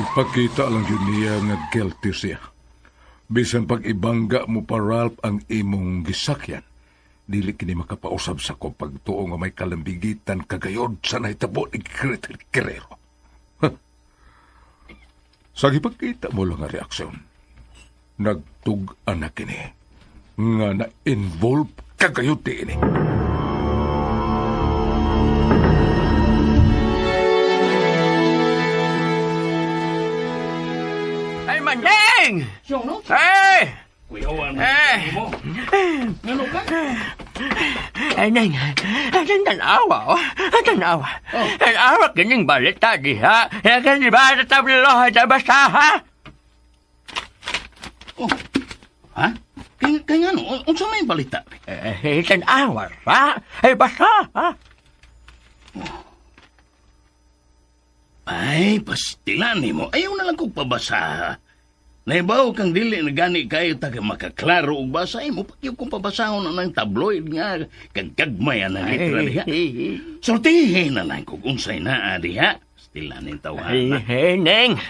Ipakita lang yun niya nga guilty siya. Bisan pag ibangga mo pa, Ralph, ang imong gisakyan, dili kini makapausab sa kong pagtuo nga may kalambigitan kagayod sa nahitabo ni Gretel Guerrero. Sa ipakita mo lang nga reaksyon, nagtug-an na kini nga na-involve kagayod di ini. Neng! Hey! Neng, tanawa. Tanawa kining balita diha. Kan di ba sa tablo sa basaha? Oh. Ha? Kaya ano? Unsa may balita? Tanawa sa basaha. Ay, pastilan mo. Ayaw na lang kong pabasa. Naibaw kang dili na gani kayo taga makaklaro og basa mo pagyo kung pabasahon na ng tabloid nga kagkagmay na litra diha. Sortihin na lang kung unsay naa diha. Pastilan yung tawahan. Neng,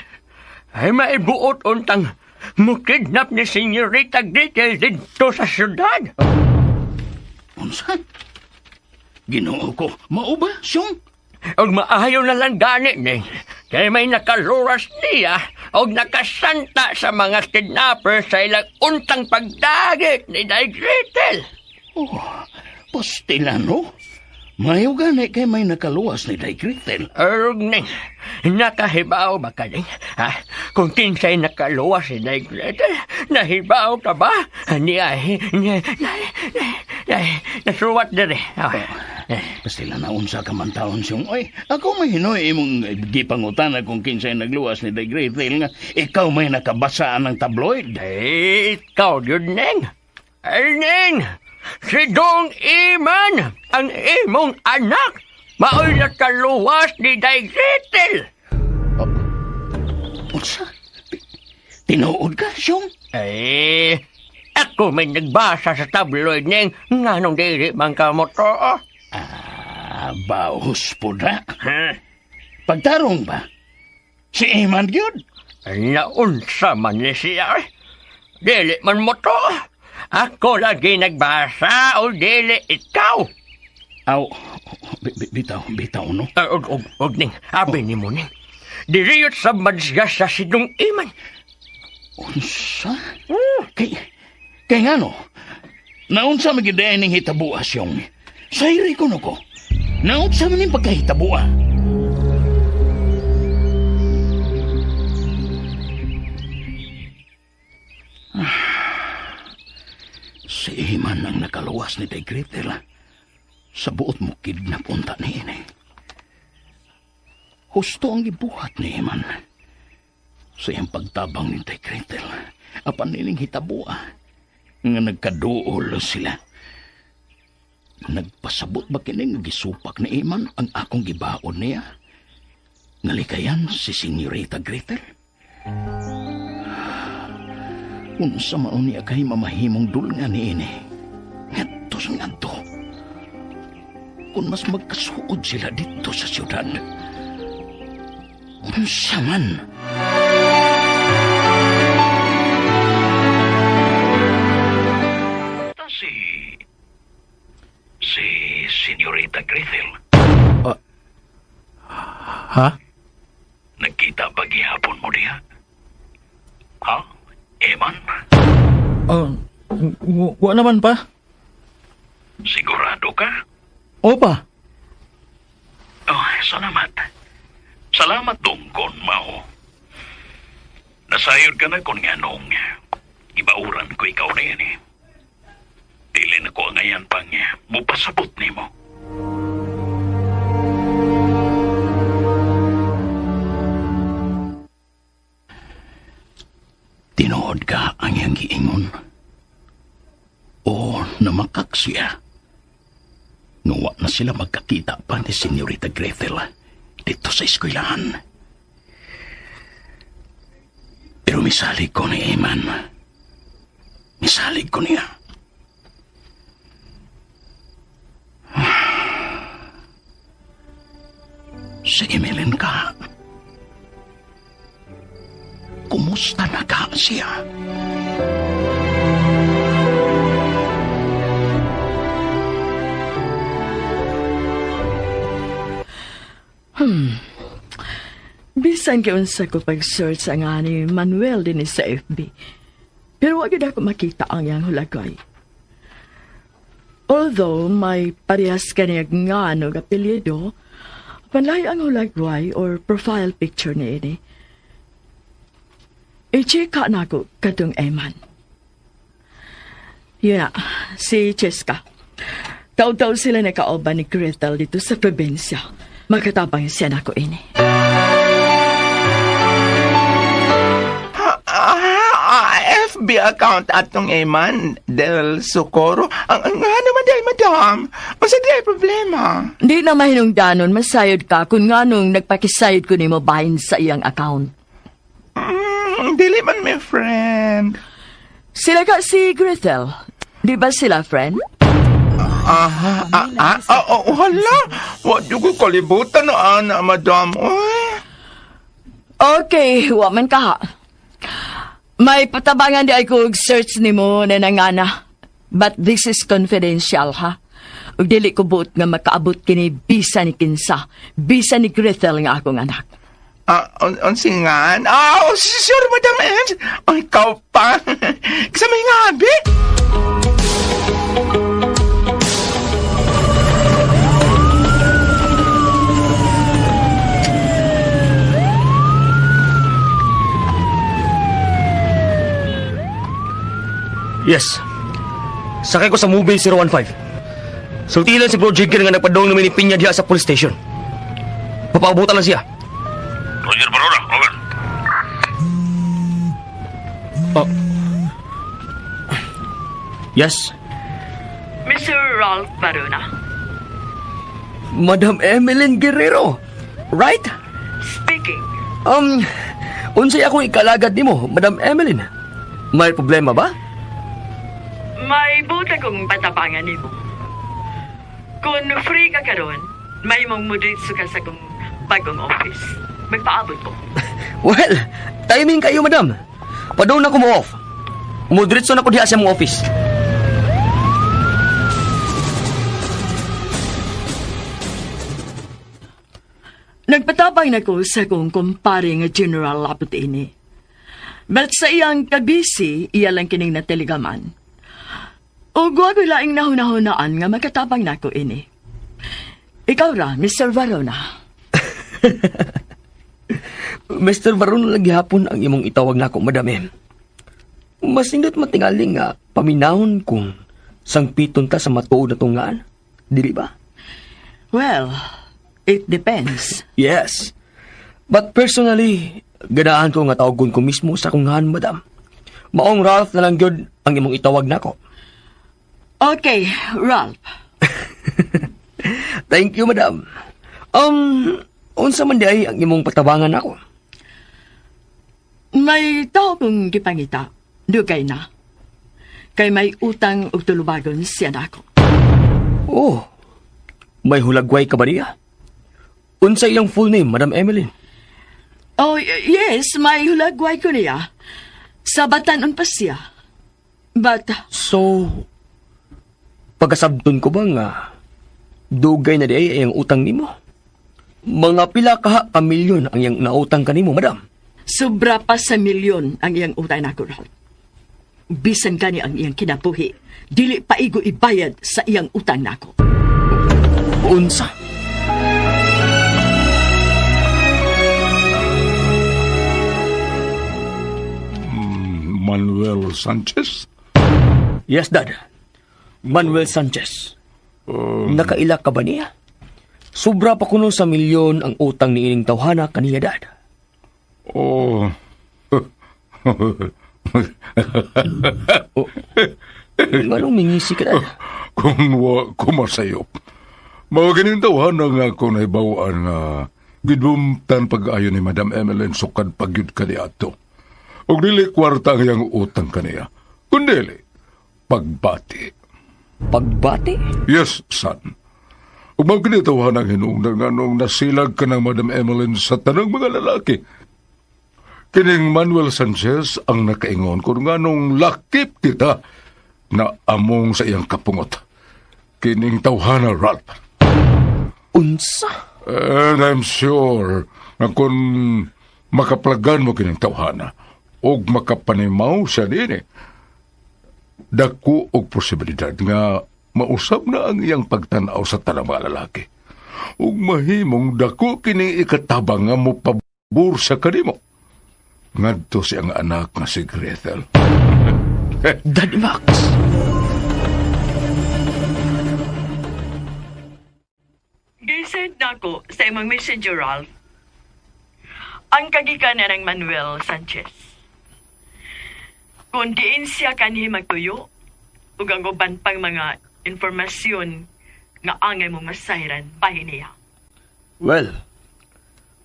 ay maibuot untang mukidnap ni Senyorita Gretel dito sa syudad. Unsa? Ginoo ko, mao ba, Siyong? Og maayo na lang gani, Neng. Kaya may nakaluras niya o nakasanta sa mga kidnapper sa ilang untang pagdagit ni Day Gretel. Oh, pastilano? Mayo gani kay may nakaluwas ni Day Gretel. Erog, Neng. Nakahibaw ba ka, Neng? Kung kinsay nakaluwas ni Day Gretel, nahibaw ka ba? Nasuwat na rin. Pastila na unsa ka man taon siyong, oy, ako may hinoy imong gipangutan kung kinsay nagluwas ni Day Gretel nga ikaw may nakabasaan ng tabloid. Ikaw yun, Neng. Neng, si Dong Iman, ang imong anak, maoy nakaluwas ni Day Gretel. Unsa? Tinuod ka, siyong? Ako may nagbasa sa tabloid, Neng, nga nung dili man ka mo to. Baos po na. Pagtarong ba? Si Iman yun? Naunsa man ni siya. Dili man mo to. Ako lagi nagbasa o dili ikaw. Aw, bitaw, no? Og, Neng, abi ni mo, Neng. Diriyot sa madsga sa Sidong Iman. Unsa? Kay nga no? Naunsa magidayan ng hitabuas yung sayri ko no ko. Naunsa man yung pagkahitabuan. Si Iman ang nakaluwas ni Day Gretel. Sa buot mo kidnap unta ni ini. Husto ang gibuhat ni Iman. Sa iyang pagtabang ni Day Gretel, apan nining hitabua nga nagkaduol sila. Nagpasabot ba kining gisupak ni Iman ang akong gibaon niya? Ngalikayan si Senyorita Gretel? Unsa mao niya kay mamahimong dulngan ni ini? Ngadto sa ngadto. Kung mas magkasuod sila dito sa siyudad. Unsa man? Si Senyorita Gretel. Ha? Nagkita ba gihapon mo diha? Ha? Eman? Wa naman pa. Sigurado ka? Opa. Oh, salamat. Salamat dungkon, Mao. Nasayod ka na kung nga nung ibauran ko ikaw na yan eh. Dili na ko ngayon pang mupasabot ni mo. Tinood ka ang iyang giingon? O namakak siya? Nuwa na sila magkakita pa ni Senyorita Gretel dito sa eskwelahan. Pero misalig ko ni Iman. Misalig ko niya. Si Emeline ka. Kumusta na ka siya? Bisan kay unsa ko pag-search ang ani Manuel din sa FB. Pero wag ako makita ang yang hulagay. Although may parehas kaniyag nga ano apelyido, panlay ang hulagway or profile picture ni ini. I-check na ko katong Eman. Yun na, si Cheska. Taw-taw sila nakauban ni Gretel dito sa probinsya. Magkatabang siya na ko ini. FB account atong Eman del Socorro. Ang naman dahil, madam. Masa di problema? Di na mahinungdanon, masayod ka kung nga nung nagpakisayod ko ni mo bahin sa iyang account. Dili man, my friend. Sila ka si Gretel. Di ba sila, friend? Hala. Wad yung ko kalibutan na ana, madam. Okay, waman ka ha. May patabangan di ay ko search ni mo na nangana. But this is confidential, ha? Ug dili ko buot nga makaabot kini bisa ni Kinsa. Bisa ni Gretel nga akong anak. Onsingan? Sure, Madam Ed. Ikaw pa. Kasama yung abi. Yes. Sakay ko sa Mobile 015. Sultilan si Bro Jigger nga nagpadong namin ni Pinya diha sa police station. Papaabutan lang siya. Roger Barona, over. Yes. Mr. Ralph Barona. Madam Emeline Guerrero, right? Speaking. Unsay akong ikalagad nimo, Madam Emeline? May problema ba? May buta kong patapangan nimo. Kung free ka karon, may mong mudritso ka sa kong bagong office. Magpaabot ko. Well, timing kayo, madam. Padong na ko mo off. Mudritso na ko diha sa mong office. Nagpatabang na ko sa kong kumpare nga General Lapot ini. But sa iyang kabisi, iya lang kining natiligaman. O guwa ko laing nahunahunaan nga magkatabang na ko ini. Ikaw ra, Mr. Varona. Mr. Varona lagi hapon ang imong itawag na ako, Madam M. Mas indot matingaling nga paminahon kung sangpiton ta sa matuod na tungaan. Dili ba? Well, it depends. Yes. But personally, ganahan ko nga tawagon ko mismo sa kungahan, madam. Maong Ralph na lang gyud ang imong itawag nako. Okay, Ralph. Thank you, madam. Unsa man di ay ang imong patabangan ako? May tao kong gipangita. Dugay na. Kay may utang og tulubagon siya nako. Oh, may hulagway ka ba niya? Unsa iyang full name, Madam Emeline? Oh, yes, may hulagway ko niya. Sa batanon pa siya. But... So, pagkasabton ko ba nga, dugay na di ay ang utang nimo? Mga pila ka milyon ang iyang nautang kanimo, madam? Sobra pa sa milyon ang iyang utang nako, Ralph. Bisan gani ang iyang kinabuhi, dili pa igo ibayad sa iyang utang nako. Unsa? Manuel Sanchez? Yes, Dad. Manuel Sanchez. Nakaila ka ba niya? Sobra pa kuno sa milyon ang utang ni ining tawhana kaniya, Dad. Oh. Anong mingisi ka, Dad? Kung wa kumasayop. Mga ganing tawhana nga ako na ibawaan nga gidumtan pag-ayo ni Madam Emeline sukad pagyud ka ni ato. Og dili kwarta ang iyang utang kaniya. Kundili, pagbati. Pagbati? Yes, son. Ug magkinitawahan ang hinungdan nga nung nasilag ka ng Madam Emeline sa tanang mga lalaki. Kining Manuel Sanchez ang nakaingon kung nga nung lakip kita na among sa iyang kapungot. Kining tawhana, Ralph. Unsa? And I'm sure na kung makaplagan mo kining tawhana og makapanimaw siya din dako og posibilidad nga mausab na ang iyang pagtanaw sa tanang mga lalaki. Ug mahimong dako kini ikatabang nga mo pabor sa kanimo. Ngadto siyang anak nga si Gretel. Daddy Max. Gisend nako sa imong messenger, Ralph. Ang kagikanan ng Manuel Sanchez. Kung diin siya kanhi magtuyo, ug ang uban pang mga informasyon nga angay mo masayran bahin niya. Well,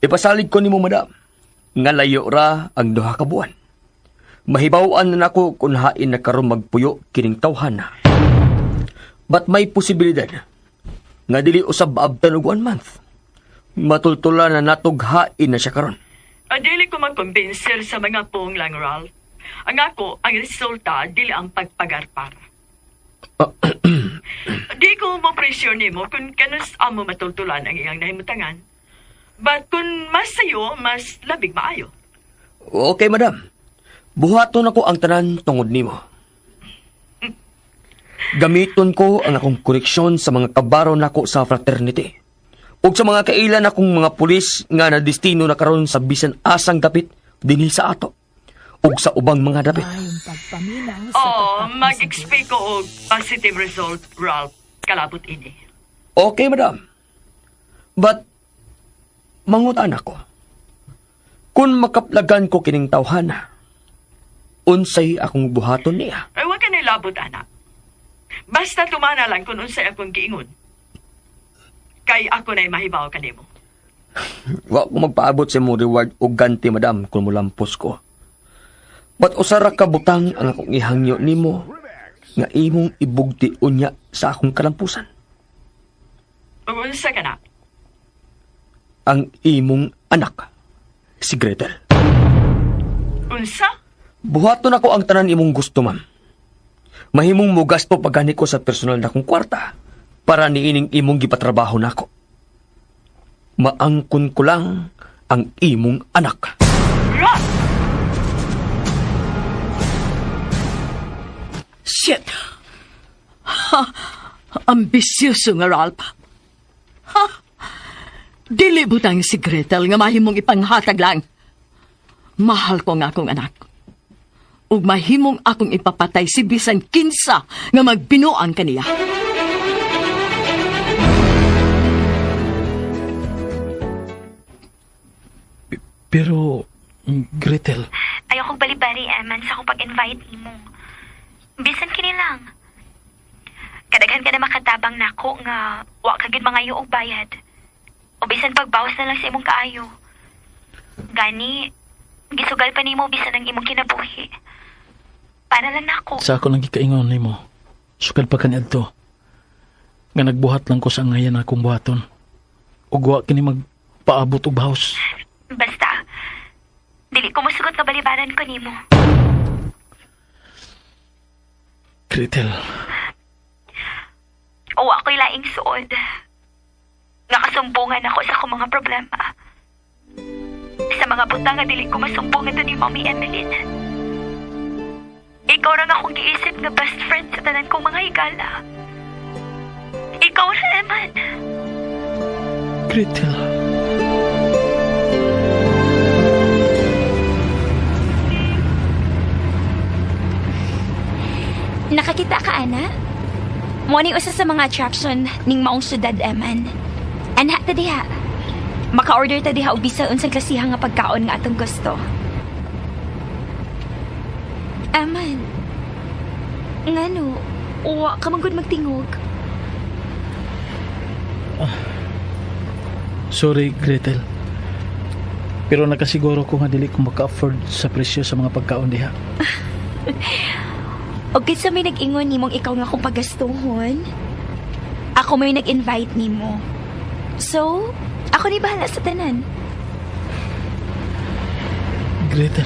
ipasalig ko nimo, madam, nga layo ra ang duha ka buwan. Mahibaw-an na nako kung hain na karon magpuyo kining tawhana. But may posibilidad nga dili usab abtan og 1 month. Matultulan na natog hain na siya karon. Dili ko magkumbinser sa mga pong lang, Ralph. Ang ako, ang resulta, dili ang pagpagarpar. Di ko mo presyon nimo kung kanus amo matultulan ang iyang nahimutangan. But kung mas sayo, mas labig maayo. Okay, madam. Buhaton ako ang tanan tungod nimo. Gamiton ko ang akong koneksyon sa mga kabaro nako sa fraternity. Ug sa mga kailan akong mga pulis nga na destino na karon sa bisan asang dapit dinhi sa ato. Ug sa ubang mga dapit. Mag-expect ko og positive result, Ralph. Kalabot ini. Okay, madam. But, mangutan ako. Kung makaplagan ko kining tawhana, unsay akong buhaton niya? Ay, huwag ka nilabot, anak. Basta tumana lang kung unsay akong giingon. Kay ako na'y mahibaw ka nimo. Wa ko magpaabot sa mong reward o ganti, madam, kung mulampos ko. But usara ka butang ang akong ihangyo nimo nga imong ibugti unya sa akong kalampusan. Unsa ka na? Ang imong anak, si Gretel. Unsa? Buhaton ako ang tanan imong gusto, ma'am. Mahimong mo gasto pagani ko sa personal na kong kwarta para niining imong gipatrabaho nako. Maangkon ko lang ang imong anak. Ralph! Shit! Ha! Ambisyoso nga, Ralph. Ha! Dili butang si Gretel nga mahimong ipanghatag lang. Mahal ko nga akong anak. ug mahimong akong ipapatay si bisan kinsa nga magbinuang kaniya. Pero, Gretel, Ayokong balibari, Eman, sa akong pag-invite mo. Bisan kini lang. Kadaghan ka na makatabang nako nga wa kagid mga og bayad. O bisan pagbawas na lang sa imong kaayo. Gani, gisugal pa nimo bisan ang imong kinabuhi. Para lang nako. sa ako nang gikaingon nimo, sukad pa kaniadto. Nga nagbuhat lang ko sa ngayon akong buhaton. Ug wa kini magpaabot og baos. Basta, dili ko masugot nga balibaran ko nimo. Gretel, O ako'y laing suod. Nga kasumbungan ako sa akong mga problema. Sa mga butang nga dili ko masumbungan ni Mommy Emeline. Ikaw lang akong giisip nga best friend sa tanan kong mga higala. Ikaw na naman. Gretel. Nakakita ka, Ana? Mo ni usa sa mga attraction ning maong syudad, Eman. Anha ta diha. Maka-order ta diha og bisan unsang klasiha nga pagkaon nga atong gusto. Eman. Ngano? Wa ka man gud magtingog. Sorry, Gretel. Pero nakasiguro ko nga dili ko maka-afford sa presyo sa mga pagkaon diha. O kinsa may nag-ingon nimong ikaw nga akong pagastuhon, ako may nag-invite nimo. So, ako ni bahala sa tanan. Gretel.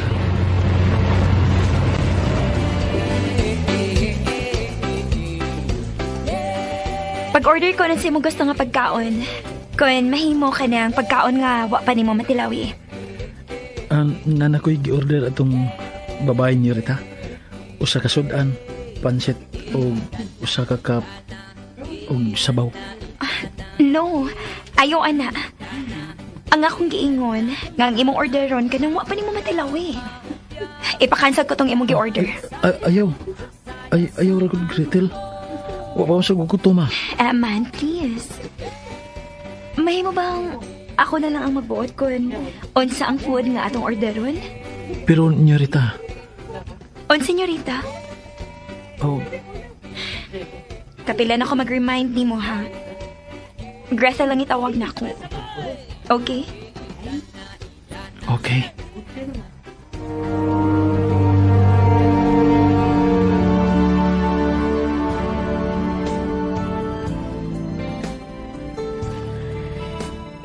Pag-order ko na sa imong gusto nga pagkaon, kung mahimo ka ng pagkaon nga wa pa nimo matilawi. Nanakoy gi-order atong babae ni Rita. Usa ka sudan, pansit o usa ka cup og sabaw. No, ayaw ana. Ang akong giingon, nga ang imong orderon kanang wa pa nimo matilawi. Ipakansel ko tong imong gi-order. Ayaw ra gud, Gretel. Wa pa sa gutom ma. Man, please. Mahimo bang ako na lang ang magbuot kung unsa ang food nga atong orderon? Pero, Nyorita. Senyorita? Oh. Kapilan ako mag-remind ni mo, ha? Greta lang itawag na ako. Okay? Okay.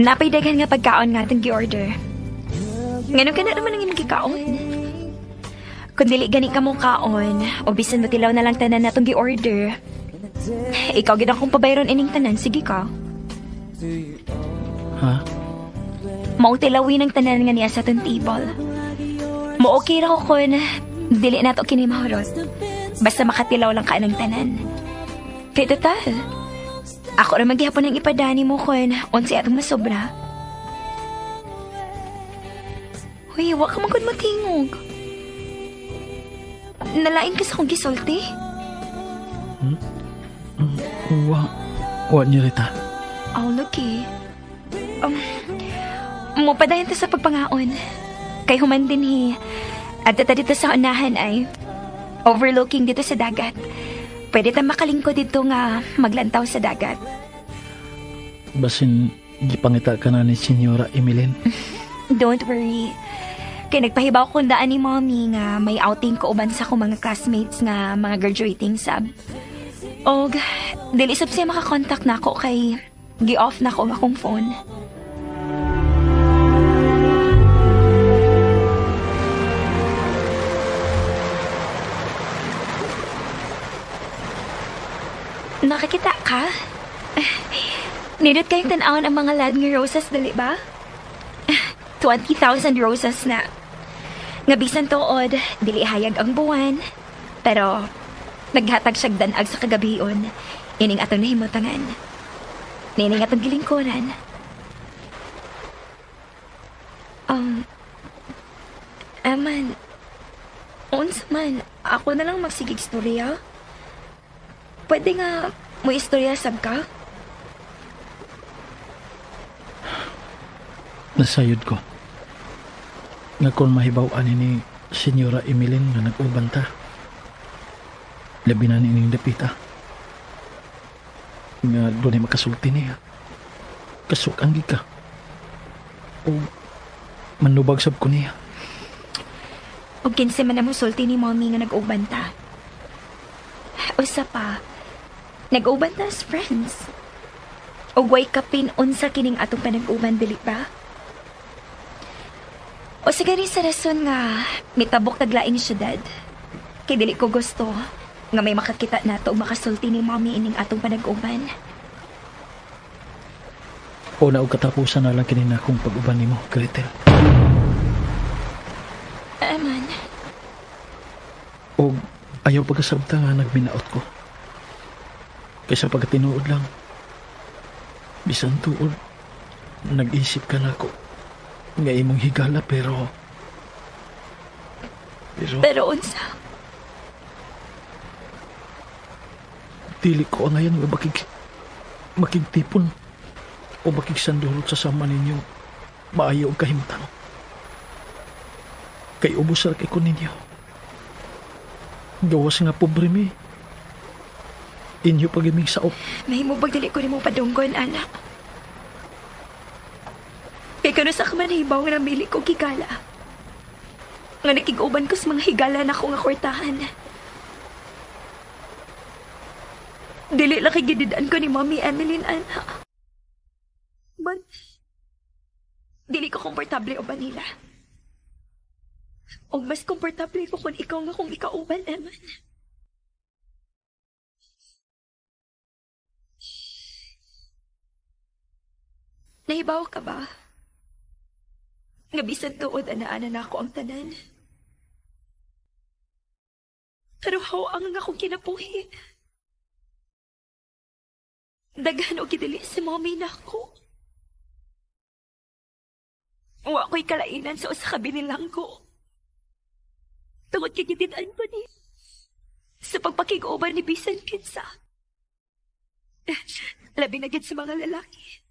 Napay daghan nga pagkaon nga itong gi-order. Ngayon ka na naman ang imong gikaon. Kung dili gani ka mo kaon, o bisan matilaw na lang tanan na itong gi-order, ikaw gid akong pabayron ining tanan, sige ka. Ha? Mautilawin ang tanan nga niya sa itong table. Mo okay ra ko kung dili na ito kinimahurot. Basta makatilaw lang ka ng tanan. Kaya total, ako na maghihapon ng ipadani mo kung unsi atong masobra. Uy, wak ka magod matingog. Nalain ka sa kong gisulti? Wa niyo Rita. Oh, lucky. Mupadayan ta sa pagpangaon. Kay human din at dito sa unahan ay overlooking dito sa dagat. Pwede ta makalingkod dito nga maglantaw sa dagat. Basin gipangita ka na ni Senyora Emeline. Don't worry. Kaya nagpahibaw ko daan ni Mommy nga may outing ko uban sa akong mga classmates nga mga graduating sab. O, dili sab siya makakontakt na ako kay gi-off na ko akong phone. Nakakita ka? Nindot kayong tanawon ang mga lad ng roses, dali ba? 20,000 roses na. Nga bisan tuod, dili hayag ang buwan. Pero, naghatag siyag danag sa kagabion. Ining atong nahimutangan. Nining atong gilingkuran. Aman, unsa man, ako na lang magsigig istorya. Pwede nga mo istorya sab ka? Nasayod ko. Nga kung mahibaw-an ni Senyora Emeline nga nag-uban ta. Labi na nining dapita. Nga doon ay makasulti niya. Kasukang ka. O manubag sab ko niya. O kinsa man na mo sulti ni mommy nga nag-uban ta. Usa pa, nag-uban ta as friends. O way kapin unsa kining atong panag-uban dili ba? O sa gani sa rason nga mitabok taglaing syudad. Kay dili ko gusto nga may makakita nato o makasulti ni mommy ining atong panag-uban. O na og katapusan na lang kinina kong pag-uban nimo, Gretel. Man. O ayaw pagkasabta nga nagminaot ko. Kaysa pagkatinuod lang. Bisan tuod, nag-isip ka na ko. Nga imong higala pero... Pero unsa? Dili ko ang ngayon nga makigtipon o makigsandurot sa sama ninyo maayo og kahimtang. Kay ubos ra kay ko ninyo. Gawas nga pobre mi. Inyo pag-imig saop. Mahimo bag dili ko nimo padunggon, anak. Kay kano sa kamanahibaw nga namili ko higala. Nga nakig-uban ko sa mga higala na ko nga kwartahan. Dili lang kay gididaan ko ni Mommy Emeline, anak. But, dili ko komportable o ba nila? O mas komportable ko kung ikaw nga kung ikauban, Eman. Nahibaw ka ba? Nga bisan tuod anaanan ako ang tanan. Pero hawang nga akong kinapuhi. Daghan o gidili si mommy na ako. Wa ko'y kalainan sa usa ka binilang ko. Tungod kay gididaan ko ni sa pagpakig-over ni bisan kinsa. Labi na gid sa mga lalaki.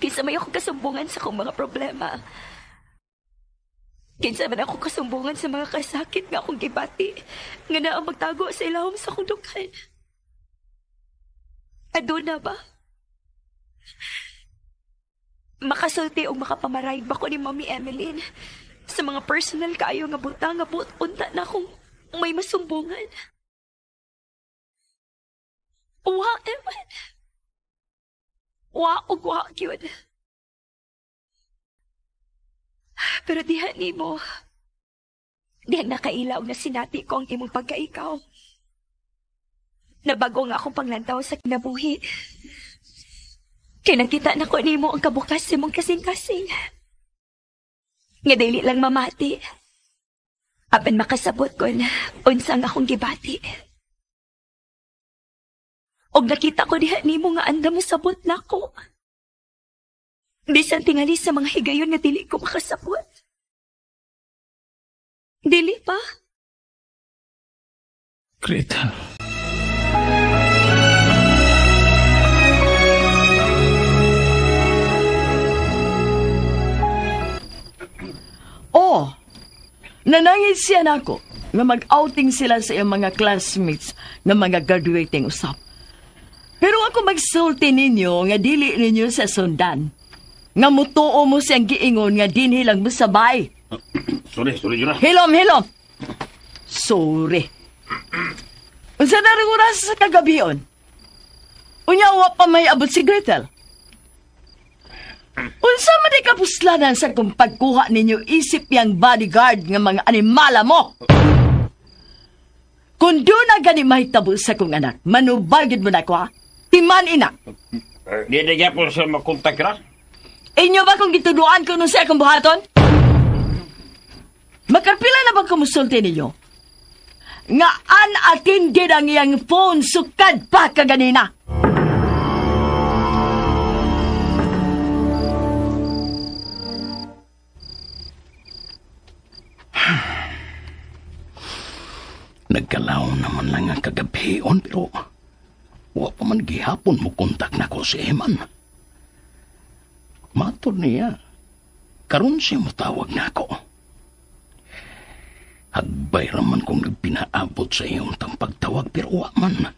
Kinsa may ako kasumbungan sa akong mga problema. Kinsa man ako kasumbungan sa mga kasakit nga akong gibati nga naa magtago sa ilawom sa akong dughan. Aduna ba? Makasulti o makapamarayag ba ko ni Mommy Emeline sa mga personal kaayo nga butang nga unta na akong may masumbungan? Wa, Eman. Wa o wa, yun. Pero dihan ni mo, dihan nakailaw na sinati ko ang imong pagkaikaw. Nabago nga akong panglantaw sa kinabuhi. Kaya nakita na ko ni mo ang kabukas sa mong kasing-kasing. Nga dili lang mamati. Apan makasabot ko na unsang akong gibati. Og nakita ko diha nimo nga anda mo sabot nako. Bisan tingali sa mga higayon nga dili ko makasabot. Dili pa? Gretel. Oh, nanangis siya nako nga mag-outing sila sa iyang mga classmates nga mga graduating usap. Pero ako magsulti ninyo nga dili ninyo sa sundan. Nga mutuo mo siyang giingon nga dinhi lang mo sabay. Sorry, Jura. Hilom. Sorry. Unsa na rin oras sa kagabion? Unyawa pa may abot si Gretel. Unsa man di kapuslanan sa kung pagkuha ninyo isip yang bodyguard nga mga animala mo? Kung doon na gani mahitabo sa kong anak, manubagid mo na ko ha? Timan ina. Di na niya po siya makontak ra? Inyo ba kung gituduan ko nun sa akong buhaton? Magkapila na ba kumusulti ninyo? Nga an-attended ang iyang phone sukad pa kaganina. Nagkalaw naman lang ang kagabion, pero wa pa man gihapon mo kontak na ko si Eman. Matod niya, karon siya matawag na ako. Hagbay raman kong nagpinaabot sa iyong pagtawag, pero wa man.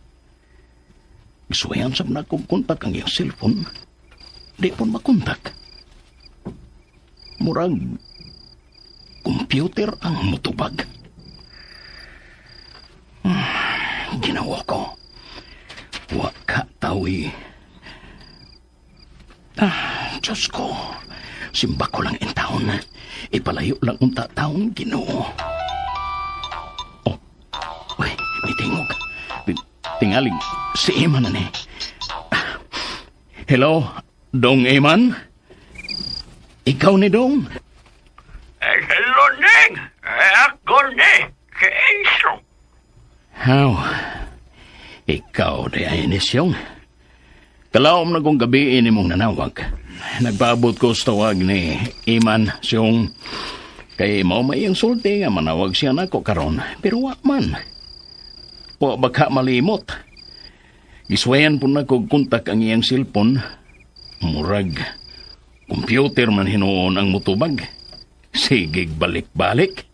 Isuwayan sa na kong kontak ang iyong cellphone, di pon makontak. Murag, computer ang mutubag. Ginawa ko. Wa ka tawi. Diyos ko. Simba ko lang in taon. Ipalayo lang unta taon, Ginoo. Oh, uy, may tingog. Tingaling, si Eman na ni. Hello, Dong Eman? Ikaw ni Dong? Hello, Neng. Ako ni. Keiso. How? Ikaw di ay inisyong. Kalaom na kong gabi ini mong nanawag. Nagpaabot ko sa tawag ni Iman siyong kay mao may ang sulti nga manawag siya nako karon, pero wa man. Wa baka malimot. Giswayan po na kong kontak ang iyang cellphone. Murag, computer man hinuon ang mutubag. Sigig balik-balik.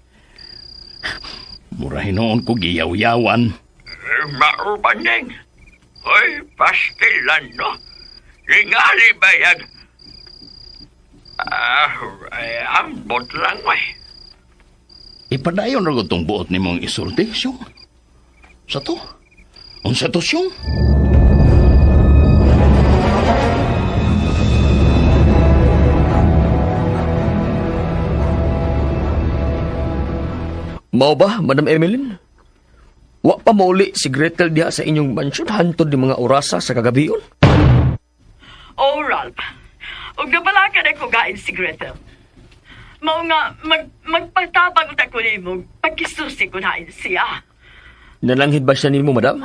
Mura hinuon ko giyaw-yawan. Mauban, Neng. Hoy, pastilan, no? Ningali bayag. Ambot lang, may. Ipadayon na ko itong buot ni mong isulti, siyong. Sa to? Unsa to, siyong? Mao ba, Madam Emeline? Wa pa mauli si Gretel diha sa inyong mansyon hantod di mga orasa sa kagabion? Oh, Ralph. Huwag nabalakan ako gain si Gretel. Mao nga, magpatabang ta ko ni mo, pagkisusi ko na siya. Nalanghid ba siya nimo, Madam?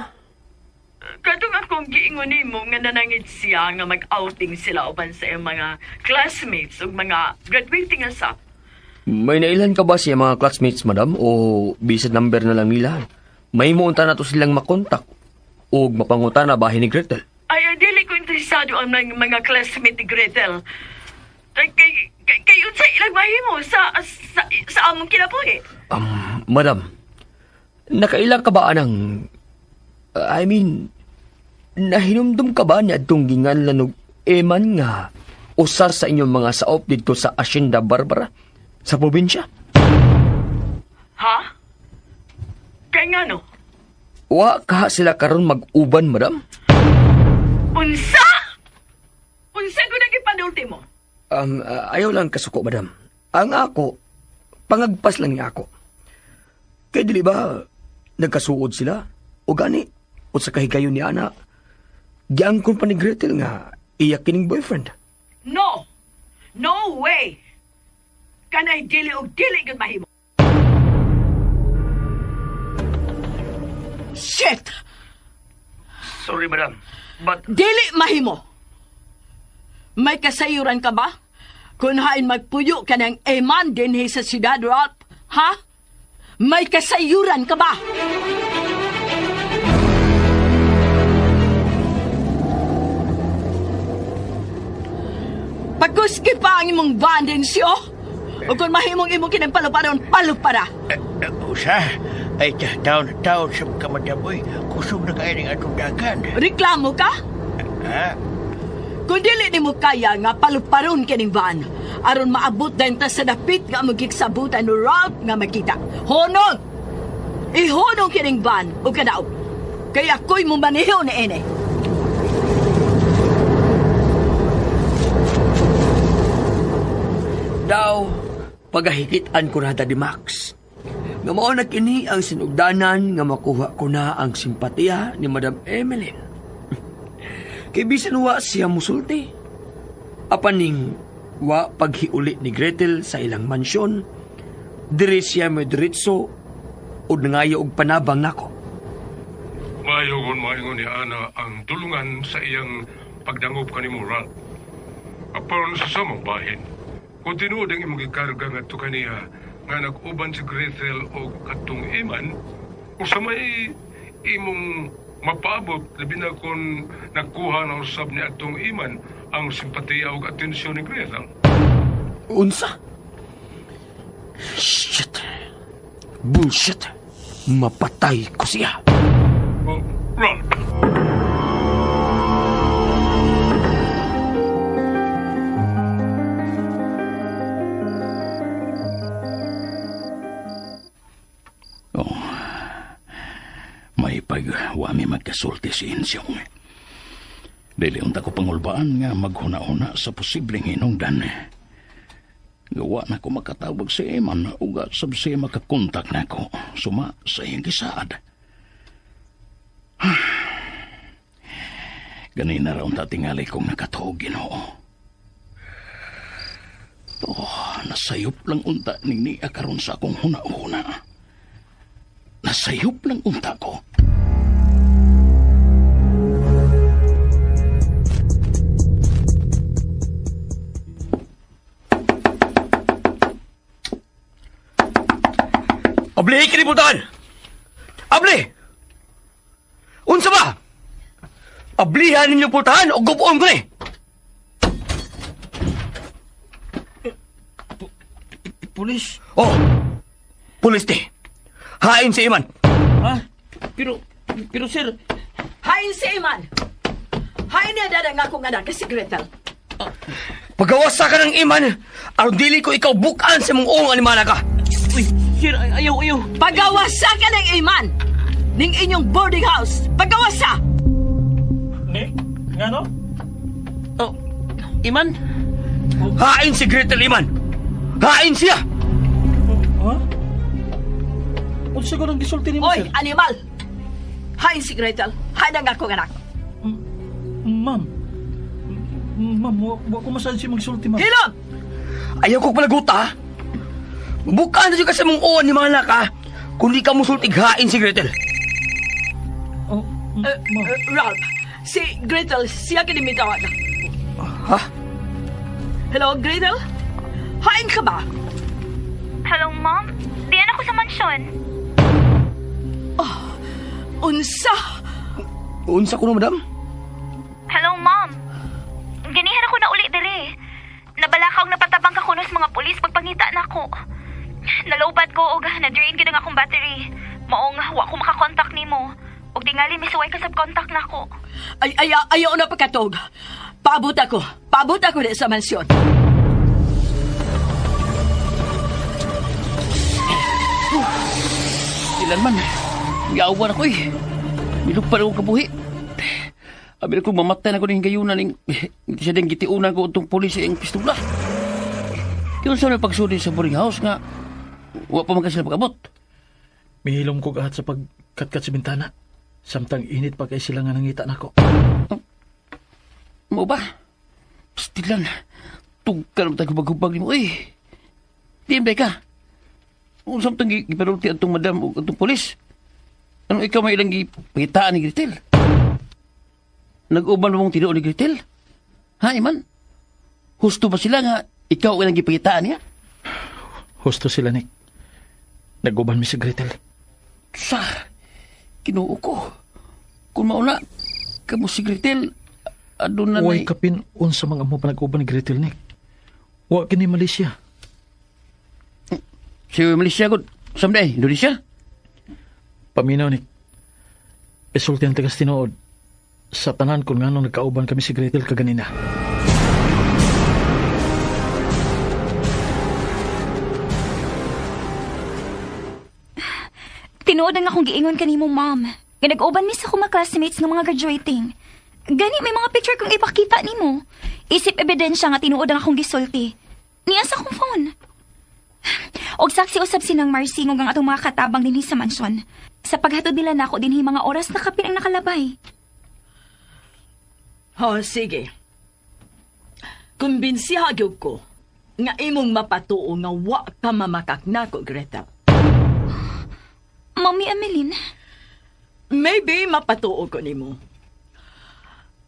Katong akong giingon ni mo nga nanangid siya nga mag-outing sila uban sa iyang mga classmates ug mga graduating asa. May nailan ka ba siya mga classmates, Madam? O bisan number na lang nila? May muunta na to silang makontak o mapanguta na bahay ni Gretel? Ay, dili ko interesado ang mga classmate ni Gretel. Kayo sa ilang mahimo sa among kinabuhi. Madam, nakailang ka ba anang... nahinumdum ka ba niya itong ginganlan og Eman nga usar sa inyong mga saop dito sa Hacienda Barbara sa probinsya? Ha? Kaya nga no? Wa ka sila karon mag-uban, Madam? Unsa? Unsa ko nagipandulti mo? Ayaw lang kasuko, Madam. Ang ako, pangagpas lang niya ako. Kaya dili ba, nagkasuod sila? O gani, o sa kahigayon ni Ana, giangkon pa ni Gretel nga iyak kining boyfriend. No! No way! Kanay dili o dili gud mahimo. Shit! Sorry, Madam, but... Dili mahimo! May kasayuran ka ba? Kung hain magpuyo ka ng Eman din sa siyudad, Ralph, ha? May kasayuran ka ba? Pagkuski pa ang imong banding siyo? O kung mahimong imong kinampaluparon, palupara. Usa, ay taon sa kamadaboy, kusog na kayo ng atong dagan. Reklamo ka? Ha? Kung dili ni mo kaya nga paluparon kining van, aron maabot din ta sa dapit nga magkiksabutan ni Ralph nga makita. Honong! Ihonong kining van o kadaog. Kaya ako'y mumaniho ni ene. Daw, pagahikitan ko na di Max. Nga mao na kini ang sinugdanan nga makuha ko na ang simpatiya ni Madam Emeline. Kay bisan wa siya musulti. Apaning wa paghiuli ni Gretel sa ilang mansyon, diri siya may diretso o nangayo og panabang nako. Mayogon ni Ana ang tulungan sa iyang pagdangob kanimo, Ralph. Apan sa samang bahin, kung tinuod ang imong ikarga nga to kaniya nga nag-uban si Gretel o katong Eman, Usa may imong mapabot labi na kung nakuha na usab ni atong iman ang simpatiya ug atensyon ni Gretel. Unsa? Shit. Bullshit. Mapatay ko siya. Ralph. May pagwami magkasulti si Insyong. Dili unta ko pangulbaan nga maghuna-huna sa posibleng hinungdan. Gawa na ko makatawag si Eman uga sab siya makakontak na ko suma sa iyang gisaad. Ganina raw unta tingali kong nakatuog, Ginoo. Nasayop lang unta ning niya karon sa akong huna-huna. Nasayop lang unta ko. Abli, kinibutan! Abli! Unsa ba? Ablihan ninyo putahan o gupuon ko ni? Pulis? Oh, pulis di. Hain si Iman. Ha? Pero sir... Hain si Iman! Hain niya dadang akong anak si Gretel. Pagawasa ka ng Iman, aron dili ko ikaw bukaan sa mong uong animala ka. Uy, sir, ayaw. Pagawasa ka ng Iman! Ning inyong boarding house! Pagawasa! Nga no? Oh, Iman? Hain si Gretel, Iman! Hain siya! Ha? Kung siguro ang gisulti ni mo, Oy, sir? animal! Hain si Gretel. Hain ang akong anak. Ma'am, wa ko masahan siya magsulti, ma'am. Hilot! Ayaw ko palaguta. Bukaan na siya kasi mong uwan ni mga anak, ha? Kung di ka musultig hain si Gretel. Oh, ma'am. Ralph, si Gretel, siya kinimitawan. Ha? Hello, Gretel? Hain ka ba? Hello, Mom? Diyan ako sa mansyon. Unsa? Unsa ko na, madam? Hello, Mom. Ganihan ako na uli diri. Nabalakaw na patabang ka kuno sa mga pulis pagpangita na ako. Nalobad ko og na-drain gid ang akong battery. Maong wa ko makakontak nimo. Og tingali misuway ka sa contact nako. Ayaw na pagkatog. Paabot ako di sa mansyon. Ilan man. Giawan ako eh. Milog pa rin akong kabuhi. Abil ko mamatay na ko ng gayunan ng hindi siya din gitiunan ko itong polisi ang pistola. Kaya saan may pagsuli sa boarding house nga wa pa man sila pag-abot. Mihilom ko gahat sa pagkatkat sa bintana. Samtang init pa kay sila nga nangita na ko. Mo ba? Stilan. Tugkan mo tayo kubag-kubag ni mo eh. Timbay ka. Kung samtang giparuti atong madam o atong polis. Ano ikaw may ilang gipahitaan ni Gretel? Nag-uban mong tinuo ni Gretel? Ha, Iman? Husto ba sila nga ikaw ilang gipahitaan niya? Husto sila, Nick. Nag-uban mi si Gretel. Sa, kinuo ko. Kung mauna, kamo si Gretel, adun na Huwag kapin unsa mga mo pa nag-uban ni Gretel, Nick. Huwag kini Malaysia. Si Malaysia, good. Someday, Indonesia? Paminaw, Nick. Isulti ang tagas tinuod sa tanan kung nga nung nagkauban kami si Gretel kaganina. Tinuod ang akong giingon kanimo, Mom. Nga nag-uban mi sa akong mga classmates ng mga graduating. Gani may mga picture kong ipakita nimo. Isip ebidensya nga tinuod ang akong gisulti. Niya sa akong phone. Og saksi usab sinang Marcy ng atong mga katabang dinhi sa mansyon. Sa paghatod nila nako dinhi mga oras na kapin ang nakalabay. Sige. Kumbinsiha gyud ko nga imong mapatuo nga wa ka mamakak nako, Gretel. Mommy Emeline? Maybe mapatuo ko nimo.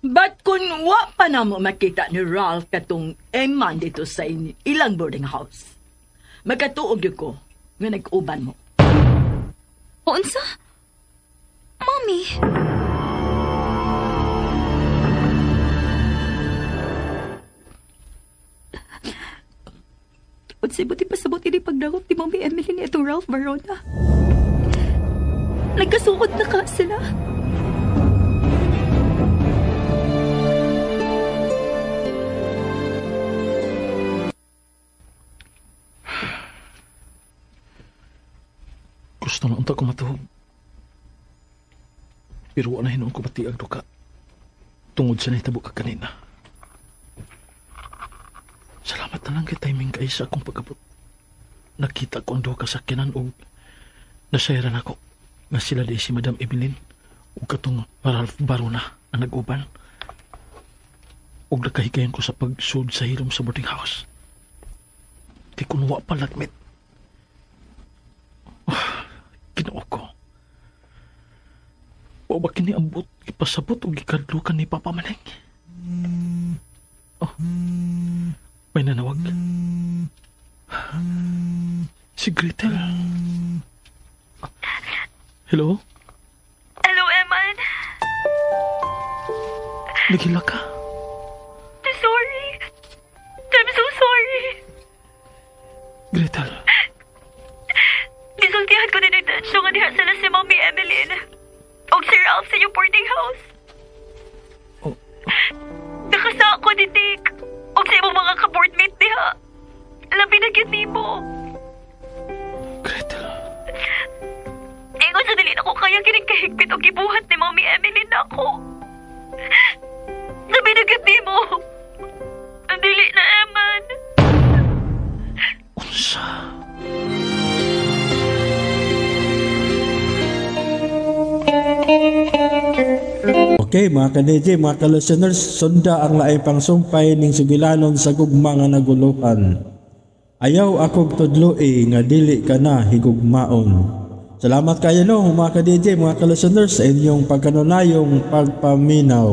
But kung wa pa na mo makita ni Ralph katong eman dito sa ilang boarding house, magkatuog yun ko nga nag-uban mo. Unsa? Mommy! Unsay buti pasabot ini pagdakop ni Mommy Emily ni itong Ralph Barona. Nagkasuot na ka sila. Gusto na unta ko matuhog. Pero wala hinuon ko pati ang duka. Tungod sa nahitabo ka kanina. Salamat na lang kay timing kayo sa akong pagkabot. Nakita ko ang duha kasakyanan o nasayran ako nga sila di si Madam Evelyn o katong Ralph Barona ang nag-uban. O nakahigayan ko sa pagsud sa hilom sa boarding house. Di ko nawa pa lagmit. Ginoo ko. O ba kiniambot, ipasabot o gikadlukan ni Papa Maneng? Oh, may nanawag. Si Gretel. Hello? Hello, Eman. Nagila ka? Sorry. I'm so sorry. Gretel. Gisultihan ko din ang dansyo nga diha sila si Mommy Emeline. O si Ralph sa yung boarding house. Oh. Nakasa ako ni Dick. O sa imong mga ka-boardmate diha. Labi na gyud nimo. Gretel. Ingon sa dili na ko kaya kining kahigpit o gibuhat ni Mommy Emeline na ako. Labi na gyud nimo. Ang dili na, Eman. Unsa? Okay, mga ka-DJ, mga ka-listeners, sunda ang laing pangsumpay ning sugilanon sa gugma nga naguluhan. Ayaw akog tudloi nga dili ka na higugmaon. Salamat kayo no, mga ka-DJ, mga ka-listeners, sa inyong pagkanunayong pagpaminaw.